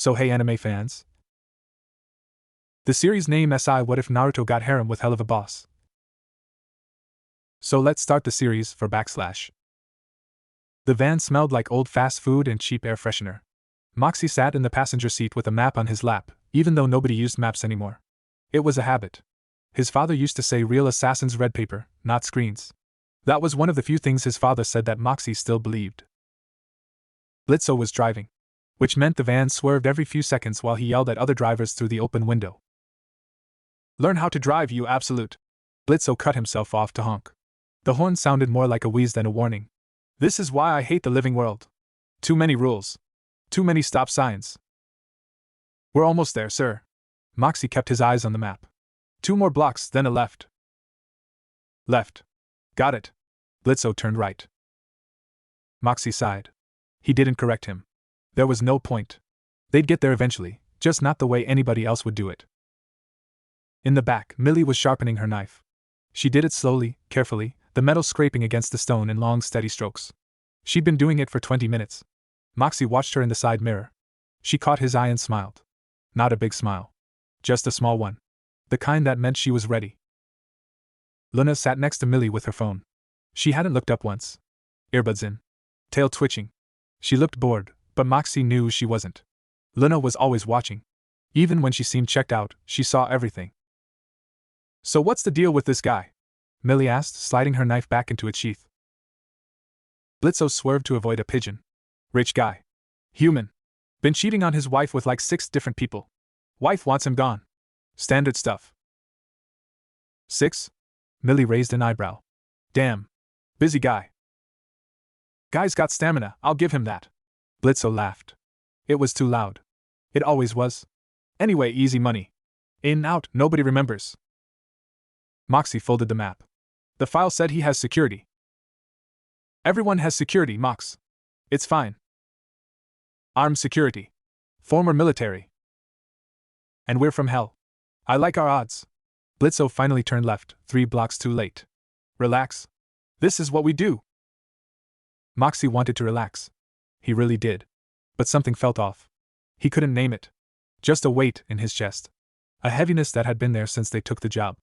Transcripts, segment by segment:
So hey anime fans. The series name SI What If Naruto Got Harem with Helluva Boss. So let's start the series for /. The van smelled like old fast food and cheap air freshener. Moxie sat in the passenger seat with a map on his lap, even though nobody used maps anymore. It was a habit. His father used to say real assassins read paper, not screens. That was one of the few things his father said that Moxie still believed. Blitzo was driving, which meant the van swerved every few seconds while he yelled at other drivers through the open window. "Learn how to drive, you absolute!" Blitzo cut himself off to honk. The horn sounded more like a wheeze than a warning. "This is why I hate the living world. Too many rules. Too many stop signs." "We're almost there, sir." Moxie kept his eyes on the map. 2 more blocks, then a left. Left. Got it. Blitzo turned right. Moxie sighed. He didn't correct him. There was no point. They'd get there eventually, just not the way anybody else would do it. In the back, Millie was sharpening her knife. She did it slowly, carefully, the metal scraping against the stone in long, steady strokes. She'd been doing it for 20 minutes. Moxie watched her in the side mirror. She caught his eye and smiled. Not a big smile. Just a small one. The kind that meant she was ready. Loona sat next to Millie with her phone. She hadn't looked up once. Earbuds in. Tail twitching. She looked bored, but Moxie knew she wasn't. Loona was always watching. Even when she seemed checked out, she saw everything. "So what's the deal with this guy?" Millie asked, sliding her knife back into its sheath. Blitzo swerved to avoid a pigeon. "Rich guy. Human. Been cheating on his wife with like 6 different people. Wife wants him gone. Standard stuff." 6? Millie raised an eyebrow. "Damn. Busy guy." "Guy's got stamina, I'll give him that." Blitzo laughed. It was too loud. It always was. Anyway, easy money. In, out, nobody remembers. Moxie folded the map. "The file said he has security." "Everyone has security, Mox. It's fine. Armed security. Former military. And we're from hell. I like our odds." Blitzo finally turned left, 3 blocks too late. "Relax. This is what we do." Moxie wanted to relax. He really did. But something felt off. He couldn't name it. Just a weight in his chest. A heaviness that had been there since they took the job.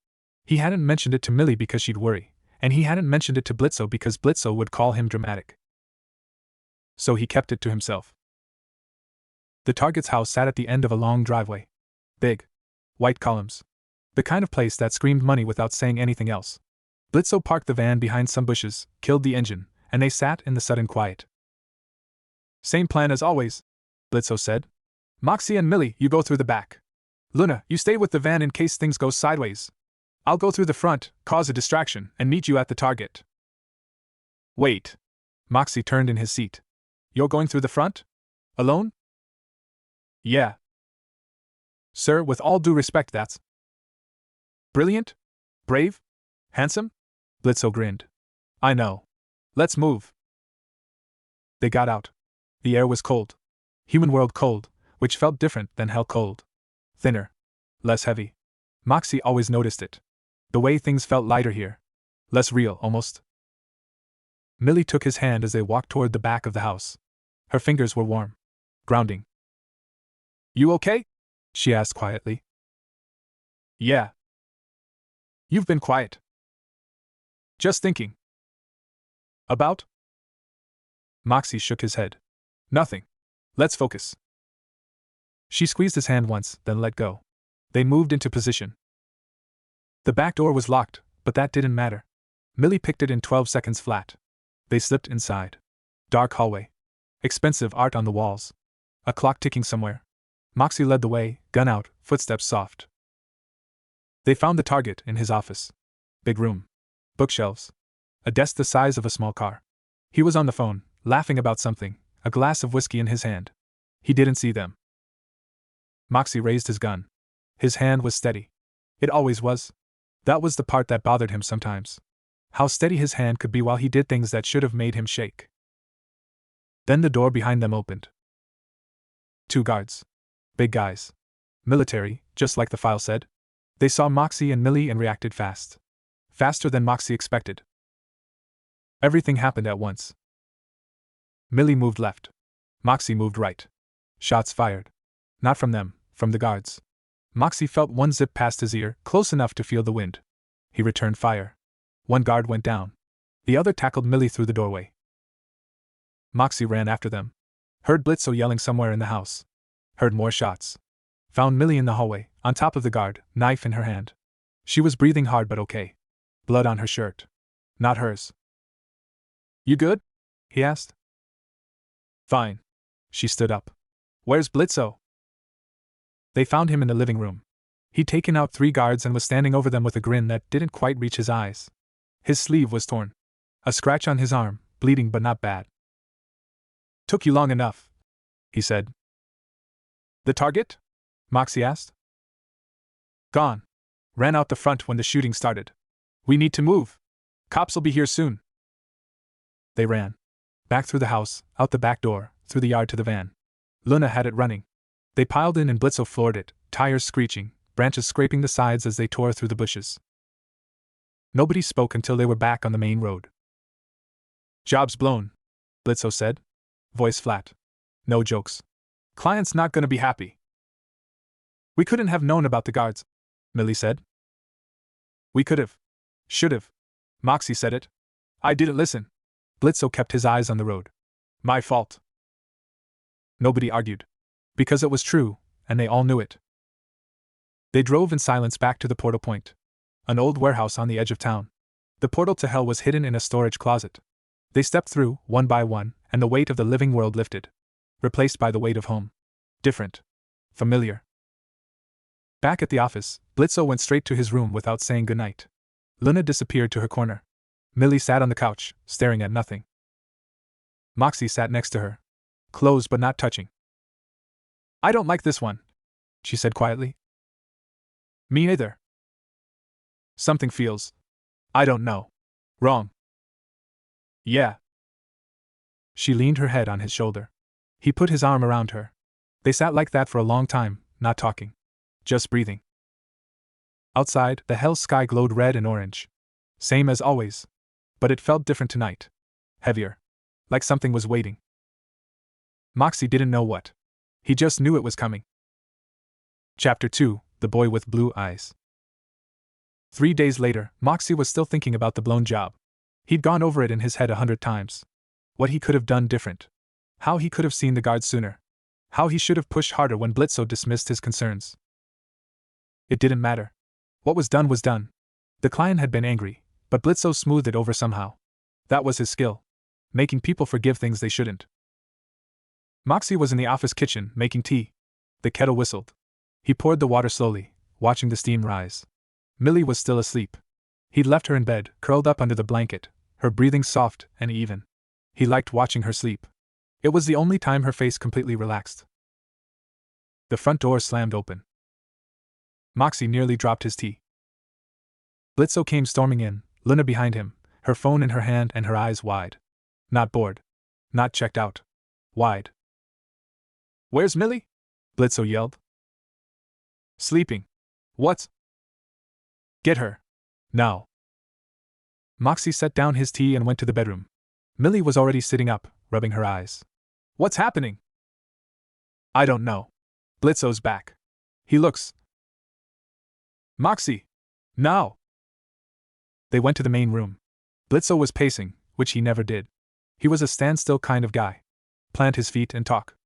He hadn't mentioned it to Millie because she'd worry, and he hadn't mentioned it to Blitzo because Blitzo would call him dramatic. So he kept it to himself. The target's house sat at the end of a long driveway. Big. White columns. The kind of place that screamed money without saying anything else. Blitzo parked the van behind some bushes, killed the engine, and they sat in the sudden quiet. "Same plan as always," Blitzo said. "Moxie and Millie, you go through the back. Loona, you stay with the van in case things go sideways. I'll go through the front, cause a distraction, and meet you at the target." "Wait." Moxie turned in his seat. "You're going through the front? Alone?" "Yeah. Sir, with all due respect, that's brilliant? Brave? Handsome?" Blitzo grinned. "I know. Let's move." They got out. The air was cold. Human world cold, which felt different than hell cold. Thinner. Less heavy. Moxie always noticed it. The way things felt lighter here. Less real, almost. Millie took his hand as they walked toward the back of the house. Her fingers were warm. Grounding. "You okay?" she asked quietly. "Yeah." "You've been quiet." "Just thinking." "About?" Moxie shook his head. "Nothing. Let's focus." She squeezed his hand once, then let go. They moved into position. The back door was locked, but that didn't matter. Millie picked it in 12 seconds flat. They slipped inside. Dark hallway. Expensive art on the walls. A clock ticking somewhere. Moxie led the way, gun out, footsteps soft. They found the target in his office. Big room. Bookshelves. A desk the size of a small car. He was on the phone, laughing about something, a glass of whiskey in his hand. He didn't see them. Moxie raised his gun. His hand was steady. It always was. That was the part that bothered him sometimes. How steady his hand could be while he did things that should have made him shake. Then the door behind them opened. 2 guards. Big guys. Military, just like the file said. They saw Moxie and Millie and reacted fast. Faster than Moxie expected. Everything happened at once. Millie moved left. Moxie moved right. Shots fired. Not from them, from the guards. Moxie felt one zip past his ear, close enough to feel the wind. He returned fire. One guard went down. The other tackled Millie through the doorway. Moxie ran after them. Heard Blitzo yelling somewhere in the house. Heard more shots. Found Millie in the hallway, on top of the guard, knife in her hand. She was breathing hard but okay. Blood on her shirt. Not hers. You good? He asked. Fine. She stood up. Where's Blitzo? They found him in the living room. He'd taken out 3 guards and was standing over them with a grin that didn't quite reach his eyes. His sleeve was torn. A scratch on his arm, bleeding but not bad. Took you long enough, he said. The target? Moxie asked. Gone. Ran out the front when the shooting started. We need to move. Cops'll be here soon. They ran. Back through the house, out the back door, through the yard to the van. Loona had it running. They piled in and Blitzo floored it, tires screeching, branches scraping the sides as they tore through the bushes. Nobody spoke until they were back on the main road. Job's blown, Blitzo said. Voice flat. No jokes. Client's not gonna be happy. We couldn't have known about the guards, Millie said. We could've. Should've. Moxie said it. I didn't listen. Blitzo kept his eyes on the road. My fault. Nobody argued. Because it was true, and they all knew it. They drove in silence back to the portal point. An old warehouse on the edge of town. The portal to hell was hidden in a storage closet. They stepped through, one by one, and the weight of the living world lifted. Replaced by the weight of home. Different. Familiar. Back at the office, Blitzo went straight to his room without saying goodnight. Loona disappeared to her corner. Millie sat on the couch, staring at nothing. Moxie sat next to her. Close but not touching. I don't like this one, she said quietly. Me either. Something feels, I don't know, wrong. Yeah. She leaned her head on his shoulder. He put his arm around her. They sat like that for a long time, not talking. Just breathing. Outside, the hell sky glowed red and orange. Same as always. But it felt different tonight. Heavier. Like something was waiting. Moxie didn't know what. He just knew it was coming. Chapter 2, The Boy with Blue Eyes. 3 days later, Moxie was still thinking about the blown job. He'd gone over it in his head 100 times. What he could have done different. How he could have seen the guards sooner. How he should have pushed harder when Blitzo dismissed his concerns. It didn't matter. What was done was done. The client had been angry, but Blitzo smoothed it over somehow. That was his skill. Making people forgive things they shouldn't. Moxie was in the office kitchen, making tea. The kettle whistled. He poured the water slowly, watching the steam rise. Millie was still asleep. He'd left her in bed, curled up under the blanket, her breathing soft and even. He liked watching her sleep. It was the only time her face completely relaxed. The front door slammed open. Moxie nearly dropped his tea. Blitzo came storming in, Loona behind him, her phone in her hand and her eyes wide. Not bored. Not checked out. Wide. Where's Millie? Blitzo yelled. Sleeping. What? Get her. Now. Moxie set down his tea and went to the bedroom. Millie was already sitting up, rubbing her eyes. What's happening? I don't know. Blitzo's back. He looks. Moxie! Now! They went to the main room. Blitzo was pacing, which he never did. He was a standstill kind of guy. Plant his feet and talk.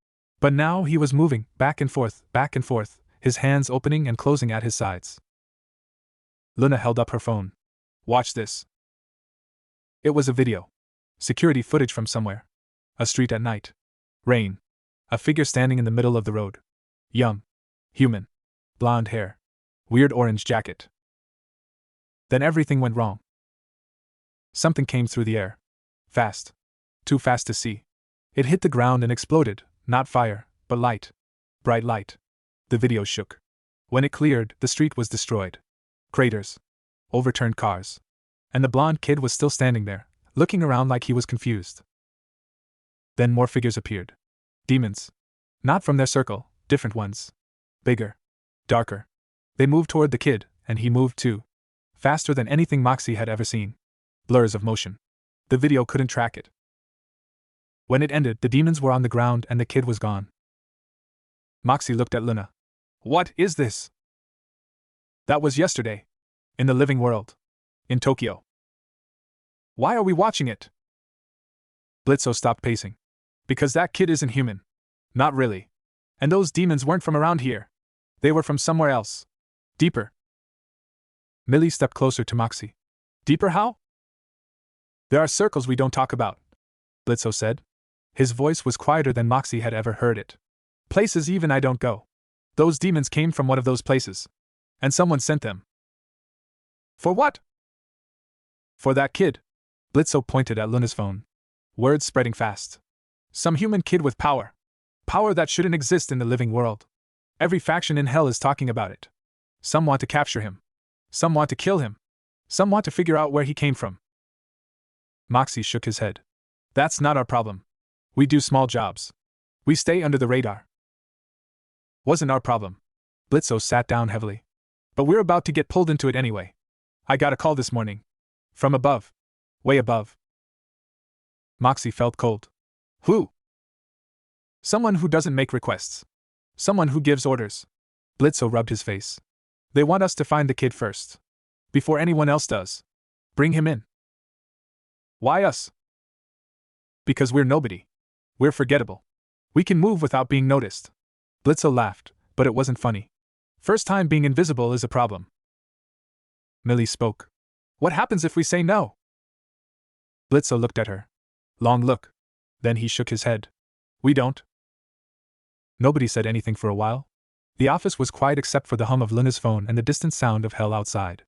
But now he was moving, back and forth, his hands opening and closing at his sides. Loona held up her phone. Watch this. It was a video. Security footage from somewhere. A street at night. Rain. A figure standing in the middle of the road. Young. Human. Blonde hair. Weird orange jacket. Then everything went wrong. Something came through the air. Fast. Too fast to see. It hit the ground and exploded, not fire, but light. Bright light. The video shook. When it cleared, the street was destroyed. Craters. Overturned cars. And the blonde kid was still standing there, looking around like he was confused. Then more figures appeared. Demons. Not from their circle, different ones. Bigger. Darker. They moved toward the kid, and he moved too. Faster than anything Moxie had ever seen. Blurs of motion. The video couldn't track it. When it ended, the demons were on the ground and the kid was gone. Moxie looked at Loona. What is this? That was yesterday. In the living world. In Tokyo. Why are we watching it? Blitzo stopped pacing. Because that kid isn't human. Not really. And those demons weren't from around here. They were from somewhere else. Deeper. Millie stepped closer to Moxie. Deeper how? There are circles we don't talk about, Blitzo said. His voice was quieter than Moxie had ever heard it. Places even I don't go. Those demons came from one of those places. And someone sent them. For what? For that kid. Blitzo pointed at Loona's phone. Words spreading fast. Some human kid with power. Power that shouldn't exist in the living world. Every faction in hell is talking about it. Some want to capture him. Some want to kill him. Some want to figure out where he came from. Moxie shook his head. That's not our problem. We do small jobs. We stay under the radar. Wasn't our problem. Blitzo sat down heavily. But we're about to get pulled into it anyway. I got a call this morning. From above. Way above. Moxie felt cold. Who? Someone who doesn't make requests. Someone who gives orders. Blitzo rubbed his face. They want us to find the kid first. Before anyone else does. Bring him in. Why us? Because we're nobody. We're forgettable. We can move without being noticed. Blitzo laughed, but it wasn't funny. First time being invisible is a problem. Millie spoke. What happens if we say no? Blitzo looked at her. Long look. Then he shook his head. We don't. Nobody said anything for a while. The office was quiet except for the hum of Loona's phone and the distant sound of hell outside.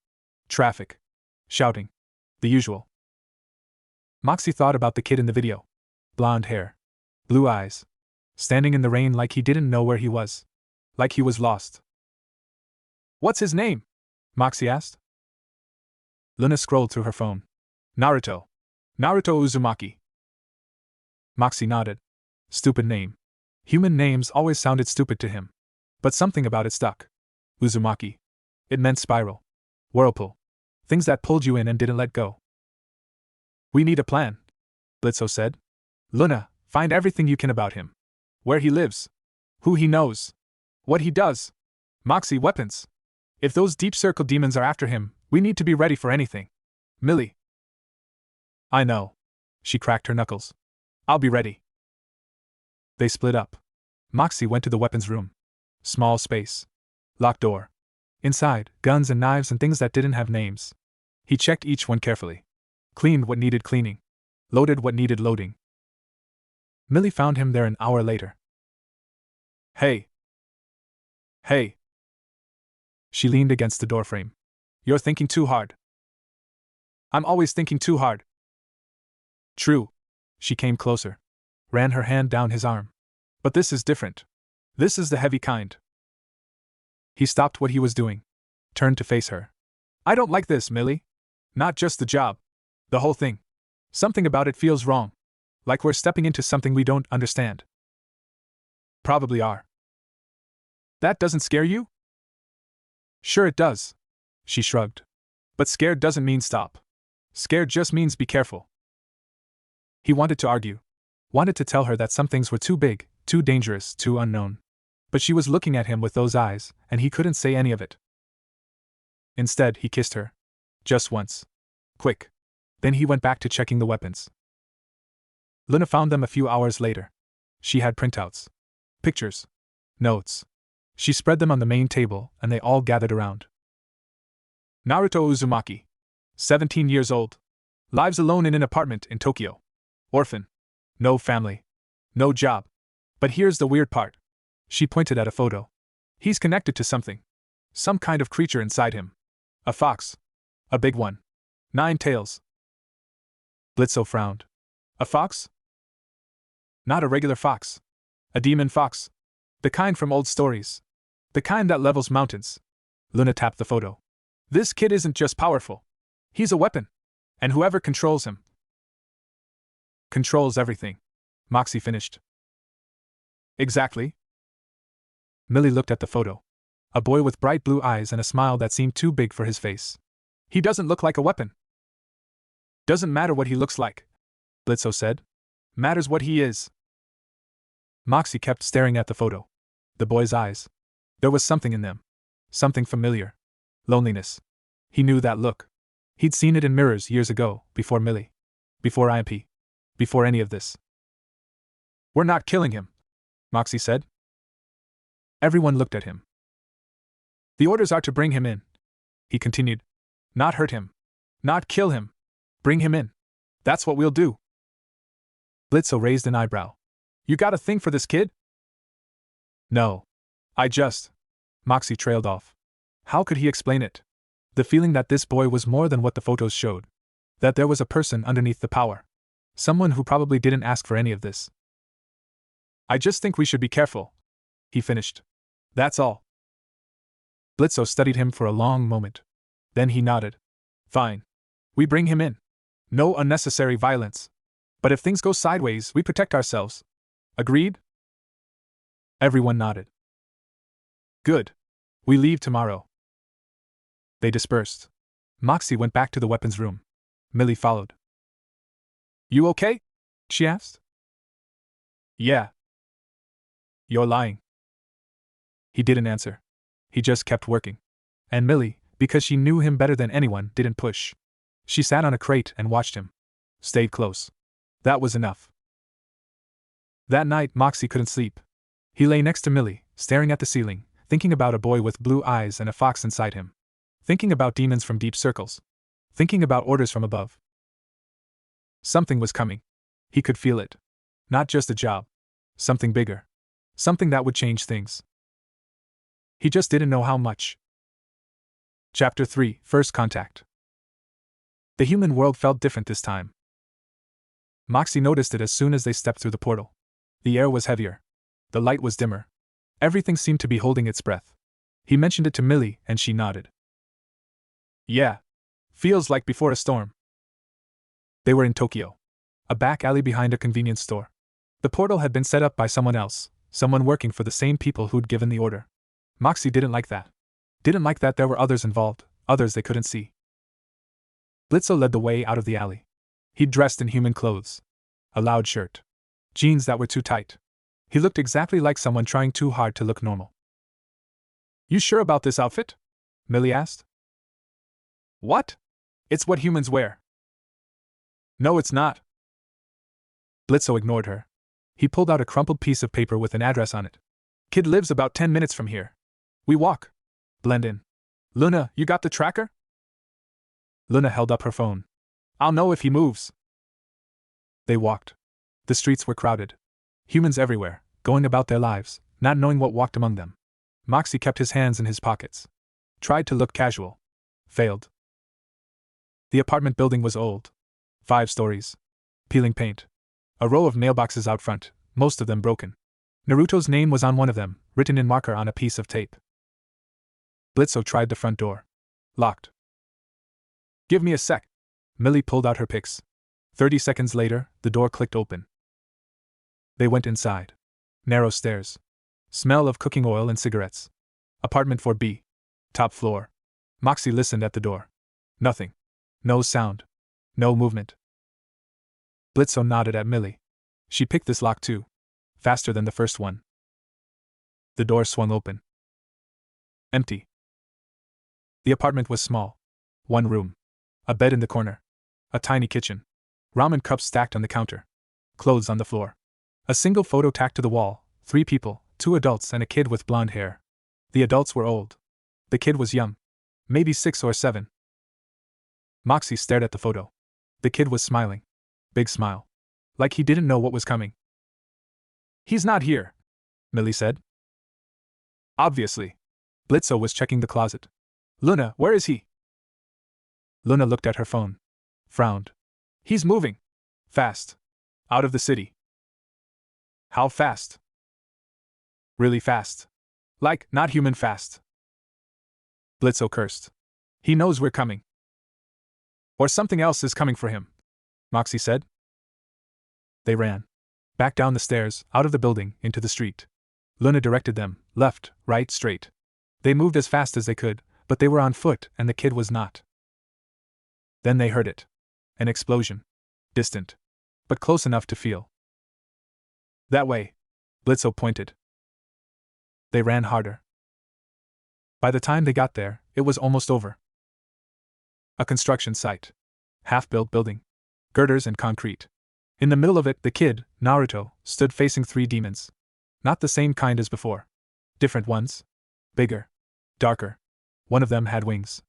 Traffic. Shouting. The usual. Moxie thought about the kid in the video. Blonde hair. Blue eyes. Standing in the rain like he didn't know where he was. Like he was lost. What's his name? Moxie asked. Loona scrolled through her phone. Naruto. Naruto Uzumaki. Moxie nodded. Stupid name. Human names always sounded stupid to him. But something about it stuck. Uzumaki. It meant spiral. Whirlpool. Things that pulled you in and didn't let go. We need a plan, Blitzo said. Loona, find everything you can about him. Where he lives. Who he knows. What he does. Moxie, weapons. If those deep circle demons are after him, we need to be ready for anything. Millie. I know. She cracked her knuckles. I'll be ready. They split up. Moxie went to the weapons room. Small space. Locked door. Inside, guns and knives and things that didn't have names. He checked each one carefully. Cleaned what needed cleaning. Loaded what needed loading. Millie found him there an hour later. Hey. Hey. She leaned against the doorframe. You're thinking too hard. I'm always thinking too hard. True. She came closer. Ran her hand down his arm. But this is different. This is the heavy kind. He stopped what he was doing. Turned to face her. I don't like this, Millie. Not just the job. The whole thing. Something about it feels wrong. Like we're stepping into something we don't understand. Probably are. That doesn't scare you? Sure it does. She shrugged. But scared doesn't mean stop. Scared just means be careful. He wanted to argue. Wanted to tell her that some things were too big, too dangerous, too unknown. But she was looking at him with those eyes, and he couldn't say any of it. Instead, he kissed her. Just once. Quick. Then he went back to checking the weapons. Loona found them a few hours later. She had printouts. Pictures. Notes. She spread them on the main table, and they all gathered around. Naruto Uzumaki. 17 years old. Lives alone in an apartment in Tokyo. Orphan. No family. No job. But here's the weird part. She pointed at a photo. He's connected to something. Some kind of creature inside him. A fox. A big one. 9 tails. Blitzo frowned. A fox? Not a regular fox. A demon fox. The kind from old stories. The kind that levels mountains. Loona tapped the photo. This kid isn't just powerful. He's a weapon. And whoever controls him. Controls everything. Moxie finished. Exactly. Millie looked at the photo. A boy with bright blue eyes and a smile that seemed too big for his face. He doesn't look like a weapon. Doesn't matter what he looks like, Blitzo said. Matters what he is. Moxie kept staring at the photo. The boy's eyes. There was something in them. Something familiar. Loneliness. He knew that look. He'd seen it in mirrors years ago, before Millie. Before IMP. Before any of this. We're not killing him, Moxie said. Everyone looked at him. The orders are to bring him in, he continued. Not hurt him. Not kill him. Bring him in. That's what we'll do. Blitzo raised an eyebrow. You got a thing for this kid? No. I just. Moxie trailed off. How could he explain it? The feeling that this boy was more than what the photos showed. That there was a person underneath the power. Someone who probably didn't ask for any of this. I just think we should be careful, he finished. That's all. Blitzo studied him for a long moment. Then he nodded. Fine. We bring him in. No unnecessary violence. But if things go sideways, we protect ourselves. Agreed? Everyone nodded. Good. We leave tomorrow. They dispersed. Moxie went back to the weapons room. Millie followed. You okay? She asked. Yeah. You're lying. He didn't answer. He just kept working. And Millie, because she knew him better than anyone, didn't push. She sat on a crate and watched him. Stayed close. That was enough. That night, Moxie couldn't sleep. He lay next to Millie, staring at the ceiling, thinking about a boy with blue eyes and a fox inside him. Thinking about demons from deep circles. Thinking about orders from above. Something was coming. He could feel it. Not just a job. Something bigger. Something that would change things. He just didn't know how much. Chapter 3: First Contact. The human world felt different this time. Moxie noticed it as soon as they stepped through the portal. The air was heavier. The light was dimmer. Everything seemed to be holding its breath. He mentioned it to Millie, and she nodded. Yeah. Feels like before a storm. They were in Tokyo. A back alley behind a convenience store. The portal had been set up by someone else, someone working for the same people who'd given the order. Moxie didn't like that. Didn't like that there were others involved, others they couldn't see. Blitzo led the way out of the alley. He'd dressed in human clothes. A loud shirt. Jeans that were too tight. He looked exactly like someone trying too hard to look normal. You sure about this outfit? Millie asked. What? It's what humans wear. No, it's not. Blitzo ignored her. He pulled out a crumpled piece of paper with an address on it. Kid lives about 10 minutes from here. We walk. Blend in. Loona, you got the tracker? Loona held up her phone. I'll know if he moves. They walked. The streets were crowded. Humans everywhere, going about their lives, not knowing what walked among them. Moxie kept his hands in his pockets. Tried to look casual. Failed. The apartment building was old. 5 stories. Peeling paint. A row of mailboxes out front, most of them broken. Naruto's name was on one of them, written in marker on a piece of tape. Blitzo tried the front door. Locked. Give me a sec. Millie pulled out her picks. 30 seconds later, the door clicked open. They went inside. Narrow stairs. Smell of cooking oil and cigarettes. Apartment 4B. Top floor. Moxie listened at the door. Nothing. No sound. No movement. Blitzo nodded at Millie. She picked this lock too. Faster than the first one. The door swung open. Empty. The apartment was small. 1 room. A bed in the corner. A tiny kitchen. Ramen cups stacked on the counter. Clothes on the floor. A single photo tacked to the wall. 3 people, 2 adults and a kid with blonde hair. The adults were old. The kid was young. Maybe 6 or 7. Moxie stared at the photo. The kid was smiling. Big smile. Like he didn't know what was coming. He's not here, Millie said. Obviously. Blitzo was checking the closet. Loona, where is he? Loona looked at her phone. Frowned. He's moving. Fast. Out of the city. How fast? Really fast. Like, not human fast. Blitzo cursed. He knows we're coming. Or something else is coming for him, Moxie said. They ran. Back down the stairs, out of the building, into the street. Loona directed them, left, right, straight. They moved as fast as they could, but they were on foot and the kid was not. Then they heard it. An explosion. Distant. But close enough to feel. That way. Blitzo pointed. They ran harder. By the time they got there, it was almost over. A construction site. Half-built building. Girders and concrete. In the middle of it, the kid, Naruto, stood facing 3 demons. Not the same kind as before. Different ones. Bigger. Darker. One of them had wings.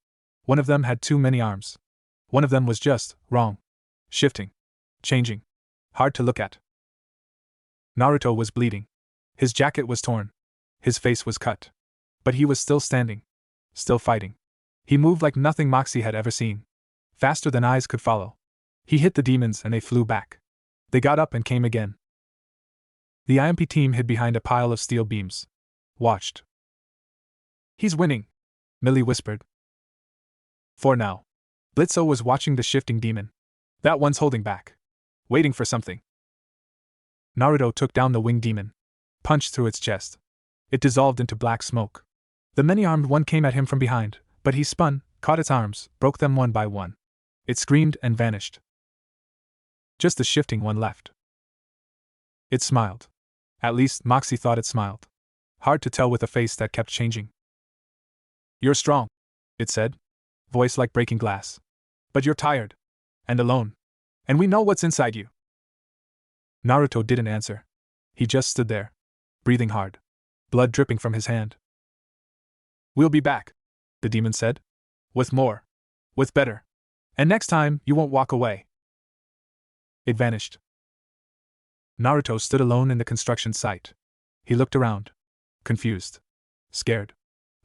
One of them had too many arms. One of them was just wrong. Shifting. Changing. Hard to look at. Naruto was bleeding. His jacket was torn. His face was cut. But he was still standing. Still fighting. He moved like nothing Moxie had ever seen. Faster than eyes could follow. He hit the demons and they flew back. They got up and came again. The IMP team hid behind a pile of steel beams. Watched. He's winning, Millie whispered. For now. Blitzo was watching the shifting demon. That one's holding back. Waiting for something. Naruto took down the winged demon. Punched through its chest. It dissolved into black smoke. The many-armed one came at him from behind, but he spun, caught its arms, broke them one by one. It screamed and vanished. Just the shifting one left. It smiled. At least, Moxie thought it smiled. Hard to tell with a face that kept changing. You're strong, it said. Voice like breaking glass. But you're tired. And alone. And we know what's inside you. Naruto didn't answer. He just stood there. Breathing hard. Blood dripping from his hand. We'll be back, the demon said. With more. With better. And next time, you won't walk away. It vanished. Naruto stood alone in the construction site. He looked around. Confused. Scared.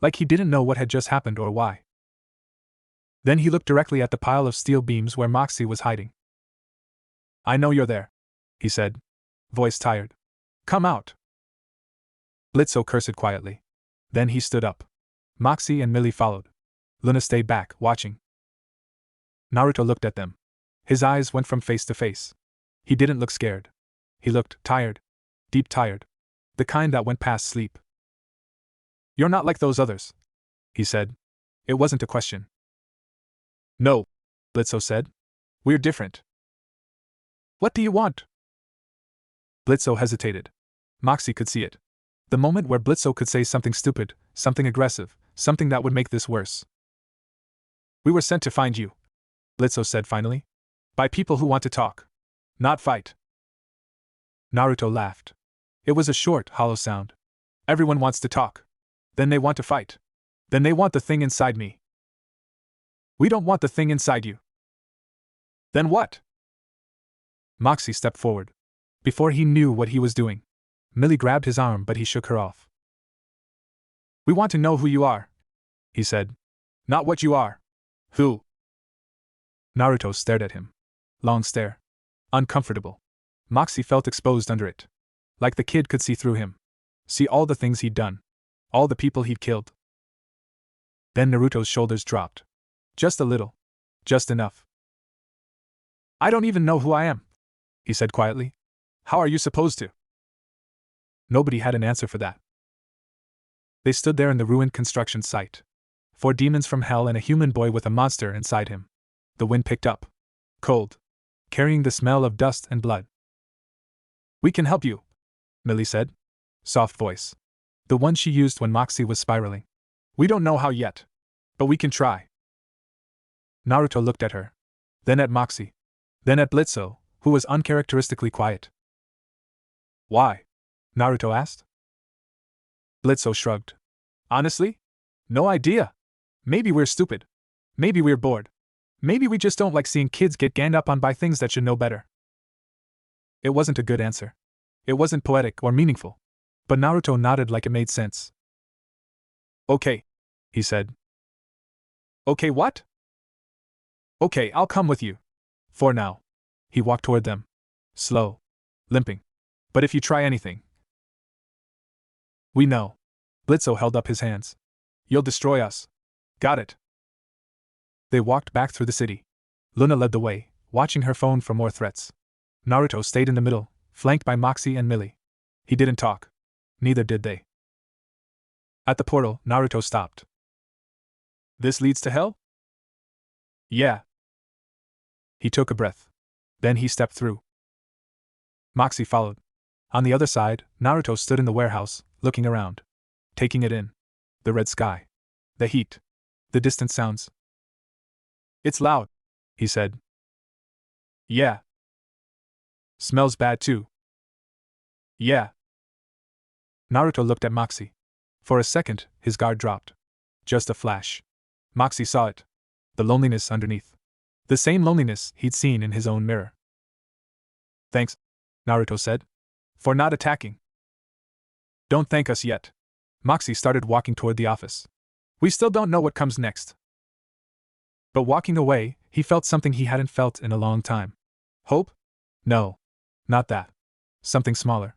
Like he didn't know what had just happened or why. Then he looked directly at the pile of steel beams where Moxie was hiding. I know you're there, he said. Voice tired. Come out. Blitzo cursed quietly. Then he stood up. Moxie and Millie followed. Loona stayed back, watching. Naruto looked at them. His eyes went from face to face. He didn't look scared. He looked tired. Deep tired. The kind that went past sleep. You're not like those others, he said. It wasn't a question. No, Blitzo said. We're different. What do you want? Blitzo hesitated. Moxie could see it. The moment where Blitzo could say something stupid, something aggressive, something that would make this worse. We were sent to find you, Blitzo said finally. By people who want to talk. Not fight. Naruto laughed. It was a short, hollow sound. Everyone wants to talk. Then they want to fight. Then they want the thing inside me. We don't want the thing inside you. Then what? Moxie stepped forward. Before he knew what he was doing, Millie grabbed his arm, but he shook her off. We want to know who you are, he said. Not what you are. Who? Naruto stared at him. Long stare. Uncomfortable. Moxie felt exposed under it. Like the kid could see through him. See all the things he'd done. All the people he'd killed. Then Naruto's shoulders dropped. Just a little. Just enough. I don't even know who I am, he said quietly. How are you supposed to? Nobody had an answer for that. They stood there in the ruined construction site. 4 demons from hell and a human boy with a monster inside him. The wind picked up. Cold. Carrying the smell of dust and blood. We can help you, Millie said. Soft voice. The one she used when Moxie was spiraling. We don't know how yet. But we can try. Naruto looked at her. Then at Moxie. Then at Blitzo, who was uncharacteristically quiet. Why? Naruto asked. Blitzo shrugged. Honestly? No idea. Maybe we're stupid. Maybe we're bored. Maybe we just don't like seeing kids get ganged up on by things that should know better. It wasn't a good answer. It wasn't poetic or meaningful. But Naruto nodded like it made sense. Okay, he said. Okay, what? Okay, I'll come with you. For now. He walked toward them. Slow. Limping. But if you try anything. We know. Blitzo held up his hands. You'll destroy us. Got it. They walked back through the city. Loona led the way, watching her phone for more threats. Naruto stayed in the middle, flanked by Moxie and Millie. He didn't talk. Neither did they. At the portal, Naruto stopped. This leads to hell? Yeah. He took a breath. Then he stepped through. Moxie followed. On the other side, Naruto stood in the warehouse, looking around. taking it in. The red sky. The heat. The distant sounds. It's loud, he said. Yeah. Smells bad too. Yeah. Naruto looked at Moxie. For a second, his guard dropped. Just a flash. Moxie saw it. The loneliness underneath. The same loneliness he'd seen in his own mirror. Thanks, Naruto said, for not attacking. Don't thank us yet. Moxie started walking toward the office. We still don't know what comes next. But walking away, he felt something he hadn't felt in a long time. Hope? No. Not that. Something smaller.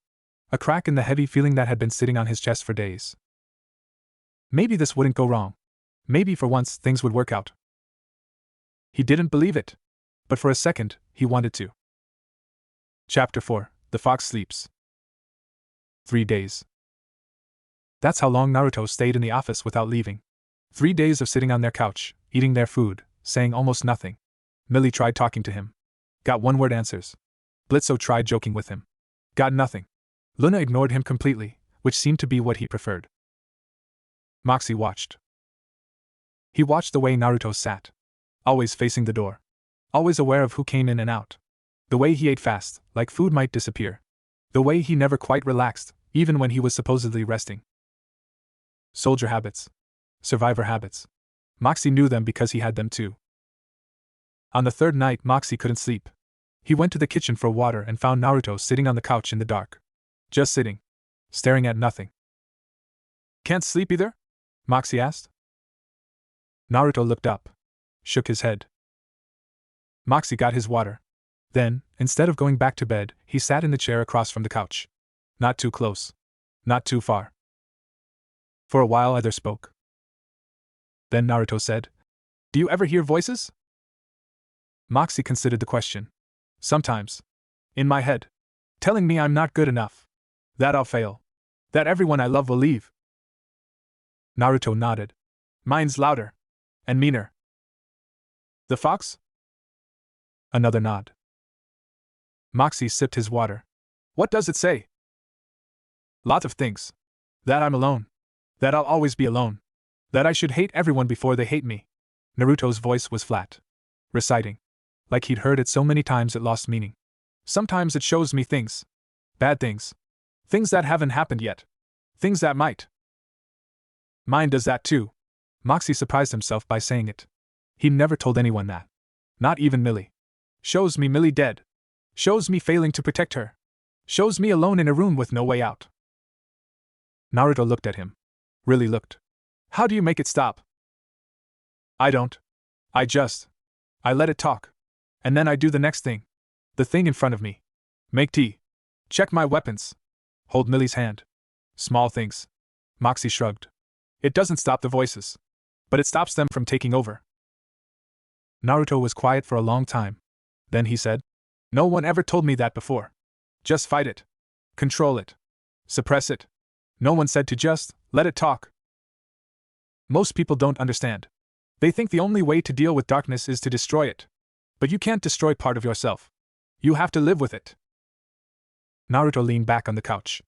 A crack in the heavy feeling that had been sitting on his chest for days. Maybe this wouldn't go wrong. Maybe for once things would work out. He didn't believe it. But for a second, he wanted to. Chapter 4. The Fox Sleeps. 3 days. That's how long Naruto stayed in the office without leaving. 3 days of sitting on their couch, eating their food, saying almost nothing. Millie tried talking to him. Got one-word answers. Blitzo tried joking with him. Got nothing. Loona ignored him completely, which seemed to be what he preferred. Moxie watched. He watched the way Naruto sat. Always facing the door. Always aware of who came in and out. The way he ate fast, like food might disappear. The way he never quite relaxed, even when he was supposedly resting. Soldier habits. Survivor habits. Moxie knew them because he had them too. On the third night, Moxie couldn't sleep. He went to the kitchen for water and found Naruto sitting on the couch in the dark. Just sitting. Staring at nothing. Can't sleep either? Moxie asked. Naruto looked up. Shook his head. Moxie got his water. Then, instead of going back to bed, he sat in the chair across from the couch. Not too close. Not too far. For a while either spoke. Then Naruto said, Do you ever hear voices? Moxie considered the question. Sometimes. In my head. Telling me I'm not good enough. That I'll fail. That everyone I love will leave. Naruto nodded. Mine's louder. And meaner. The fox? Another nod. Moxie sipped his water. What does it say? Lots of things. That I'm alone. That I'll always be alone. That I should hate everyone before they hate me. Naruto's voice was flat. Reciting. Like he'd heard it so many times it lost meaning. Sometimes it shows me things. Bad things. Things that haven't happened yet. Things that might. Mine does that too. Moxie surprised himself by saying it. He never told anyone that. Not even Millie. Shows me Millie dead. Shows me failing to protect her. Shows me alone in a room with no way out. Naruto looked at him. Really looked. How do you make it stop? I don't. I let it talk. And then I do the next thing. The thing in front of me. Make tea. Check my weapons. Hold Millie's hand. Small things. Moxie shrugged. It doesn't stop the voices. But it stops them from taking over. Naruto was quiet for a long time. Then he said, No one ever told me that before. Just fight it. Control it. Suppress it. No one said to just let it talk. Most people don't understand. They think the only way to deal with darkness is to destroy it. But you can't destroy part of yourself. You have to live with it. Naruto leaned back on the couch.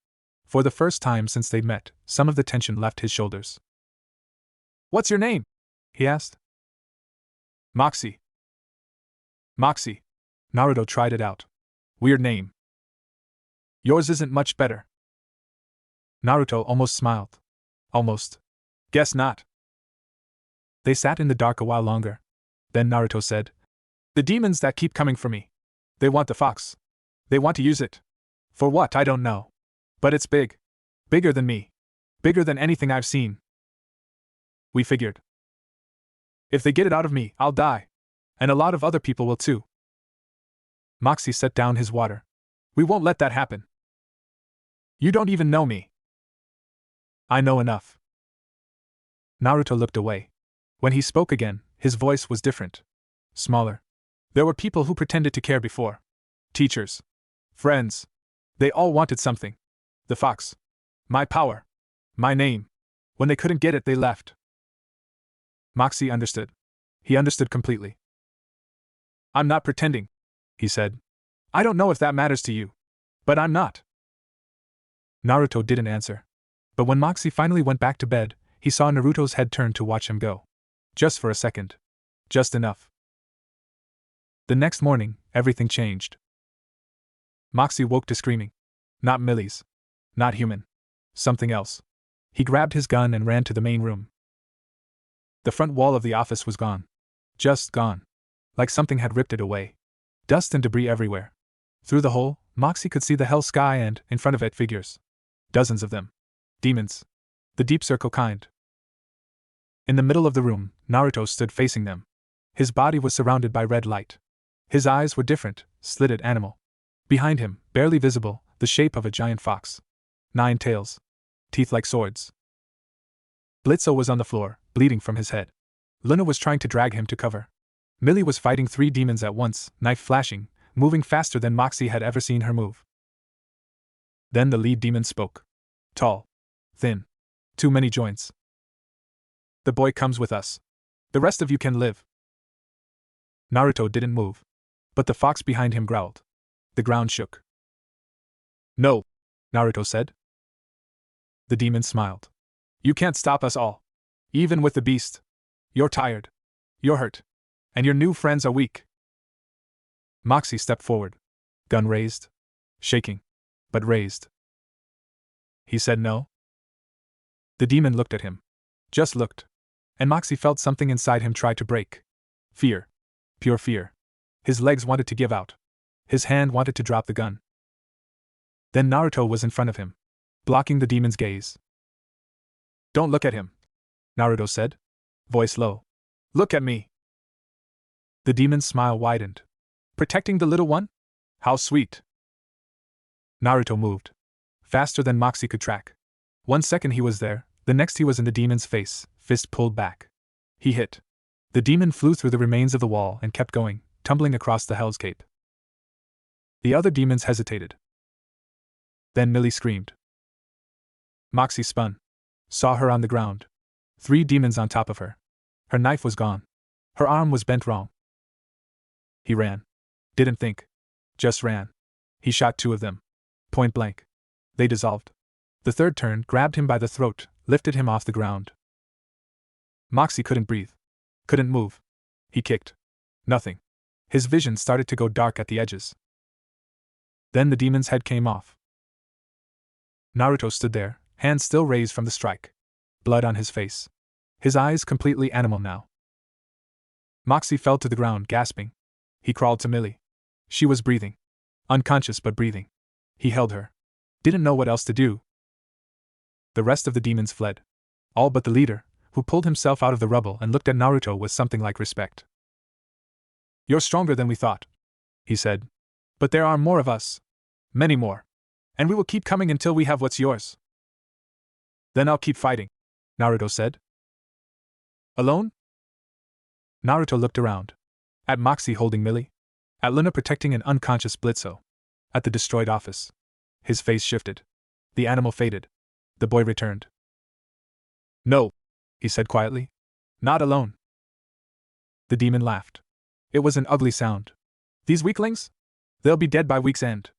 For the first time since they'd met, some of the tension left his shoulders. What's your name? He asked. Moxie. Moxie. Naruto tried it out. Weird name. Yours isn't much better. Naruto almost smiled. Almost. Guess not. They sat in the dark a while longer. Then Naruto said, The demons that keep coming for me. They want the fox. They want to use it. For what, I don't know. But it's big. Bigger than me. Bigger than anything I've seen. We figured. If they get it out of me, I'll die. And a lot of other people will too. Moxie set down his water. We won't let that happen. You don't even know me. I know enough. Naruto looked away. When he spoke again, his voice was different. Smaller. There were people who pretended to care before. Teachers. Friends. They all wanted something. The fox. My power. My name. When they couldn't get it, they left. Moxie understood. He understood completely. I'm not pretending, he said. I don't know if that matters to you. But I'm not. Naruto didn't answer. But when Moxie finally went back to bed, he saw Naruto's head turn to watch him go. Just for a second. Just enough. The next morning, everything changed. Moxie woke to screaming. Not Millie's. Not human. Something else. He grabbed his gun and ran to the main room. The front wall of the office was gone. Just gone. Like something had ripped it away. Dust and debris everywhere. Through the hole, Moxie could see the hell sky and, in front of it, figures. Dozens of them. Demons. The deep circle kind. In the middle of the room, Naruto stood facing them. His body was surrounded by red light. His eyes were different, slitted animal. Behind him, barely visible, the shape of a giant fox. 9 tails. Teeth like swords. Blitzo was on the floor, bleeding from his head. Loona was trying to drag him to cover. Millie was fighting 3 demons at once, knife flashing, moving faster than Moxie had ever seen her move. Then the lead demon spoke. Tall. Thin. Too many joints. The boy comes with us. The rest of you can live. Naruto didn't move. But the fox behind him growled. The ground shook. No, Naruto said. The demon smiled. You can't stop us all. Even with the beast. You're tired. You're hurt. And your new friends are weak. Moxie stepped forward. Gun raised. Shaking. But raised. He said no. The demon looked at him. Just looked. And Moxie felt something inside him try to break. Fear. Pure fear. His legs wanted to give out. His hand wanted to drop the gun. Then Naruto was in front of him, blocking the demon's gaze. Don't look at him, Naruto said, voice low. Look at me. The demon's smile widened. Protecting the little one? How sweet. Naruto moved. Faster than Moxie could track. 1 second he was there, the next he was in the demon's face, fist pulled back. He hit. The demon flew through the remains of the wall and kept going, tumbling across the Hell's Cape. The other demons hesitated. Then Millie screamed. Moxie spun. Saw her on the ground. 3 demons on top of her. Her knife was gone. Her arm was bent wrong. He ran. Didn't think. Just ran. He shot 2 of them. Point blank. They dissolved. The third turned, grabbed him by the throat, lifted him off the ground. Moxie couldn't breathe. Couldn't move. He kicked. Nothing. His vision started to go dark at the edges. Then the demon's head came off. Naruto stood there, hands still raised from the strike. Blood on his face. His eyes completely animal now. Moxie fell to the ground, gasping. He crawled to Millie. She was breathing. Unconscious but breathing. He held her. Didn't know what else to do. The rest of the demons fled. All but the leader, who pulled himself out of the rubble and looked at Naruto with something like respect. You're stronger than we thought, he said. But there are more of us. Many more. And we will keep coming until we have what's yours. Then I'll keep fighting, Naruto said. Alone? Naruto looked around. At Moxie holding Millie. At Loona protecting an unconscious Blitzo. At the destroyed office. His face shifted. The animal faded. The boy returned. No, he said quietly. Not alone. The demon laughed. It was an ugly sound. These weaklings? They'll be dead by week's end.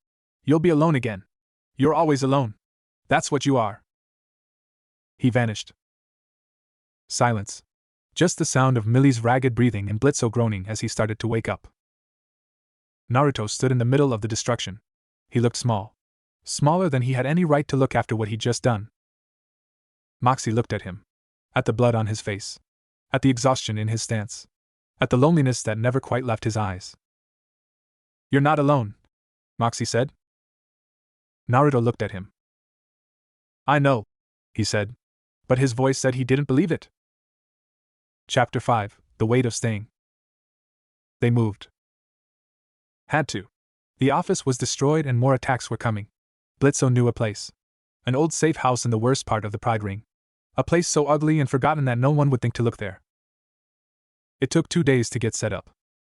You'll be alone again. You're always alone. That's what you are. He vanished. Silence. Just the sound of Millie's ragged breathing and Blitzo groaning as he started to wake up. Naruto stood in the middle of the destruction. He looked small. Smaller than he had any right to look after what he'd just done. Moxie looked at him. At the blood on his face. At the exhaustion in his stance. At the loneliness that never quite left his eyes. You're not alone, Moxie said. Naruto looked at him. I know, he said. But his voice said he didn't believe it. Chapter 5, The Weight of Staying. They moved. Had to. The office was destroyed and more attacks were coming. Blitzo knew a place. An old safe house in the worst part of the Pride Ring. A place so ugly and forgotten that no one would think to look there. It took 2 days to get set up.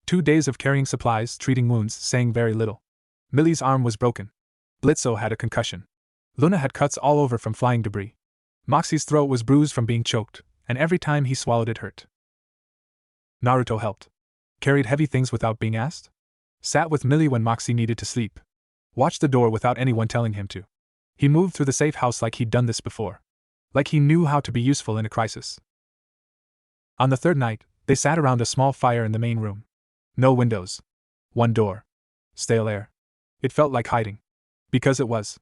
2 days of carrying supplies, treating wounds, saying very little. Millie's arm was broken. Blitzo had a concussion. Loona had cuts all over from flying debris. Moxie's throat was bruised from being choked, and every time he swallowed it hurt. Naruto helped. Carried heavy things without being asked. Sat with Millie when Moxie needed to sleep. Watched the door without anyone telling him to. He moved through the safe house like he'd done this before. Like he knew how to be useful in a crisis. On the third night, they sat around a small fire in the main room. No windows. One door. Stale air. It felt like hiding. Because it was.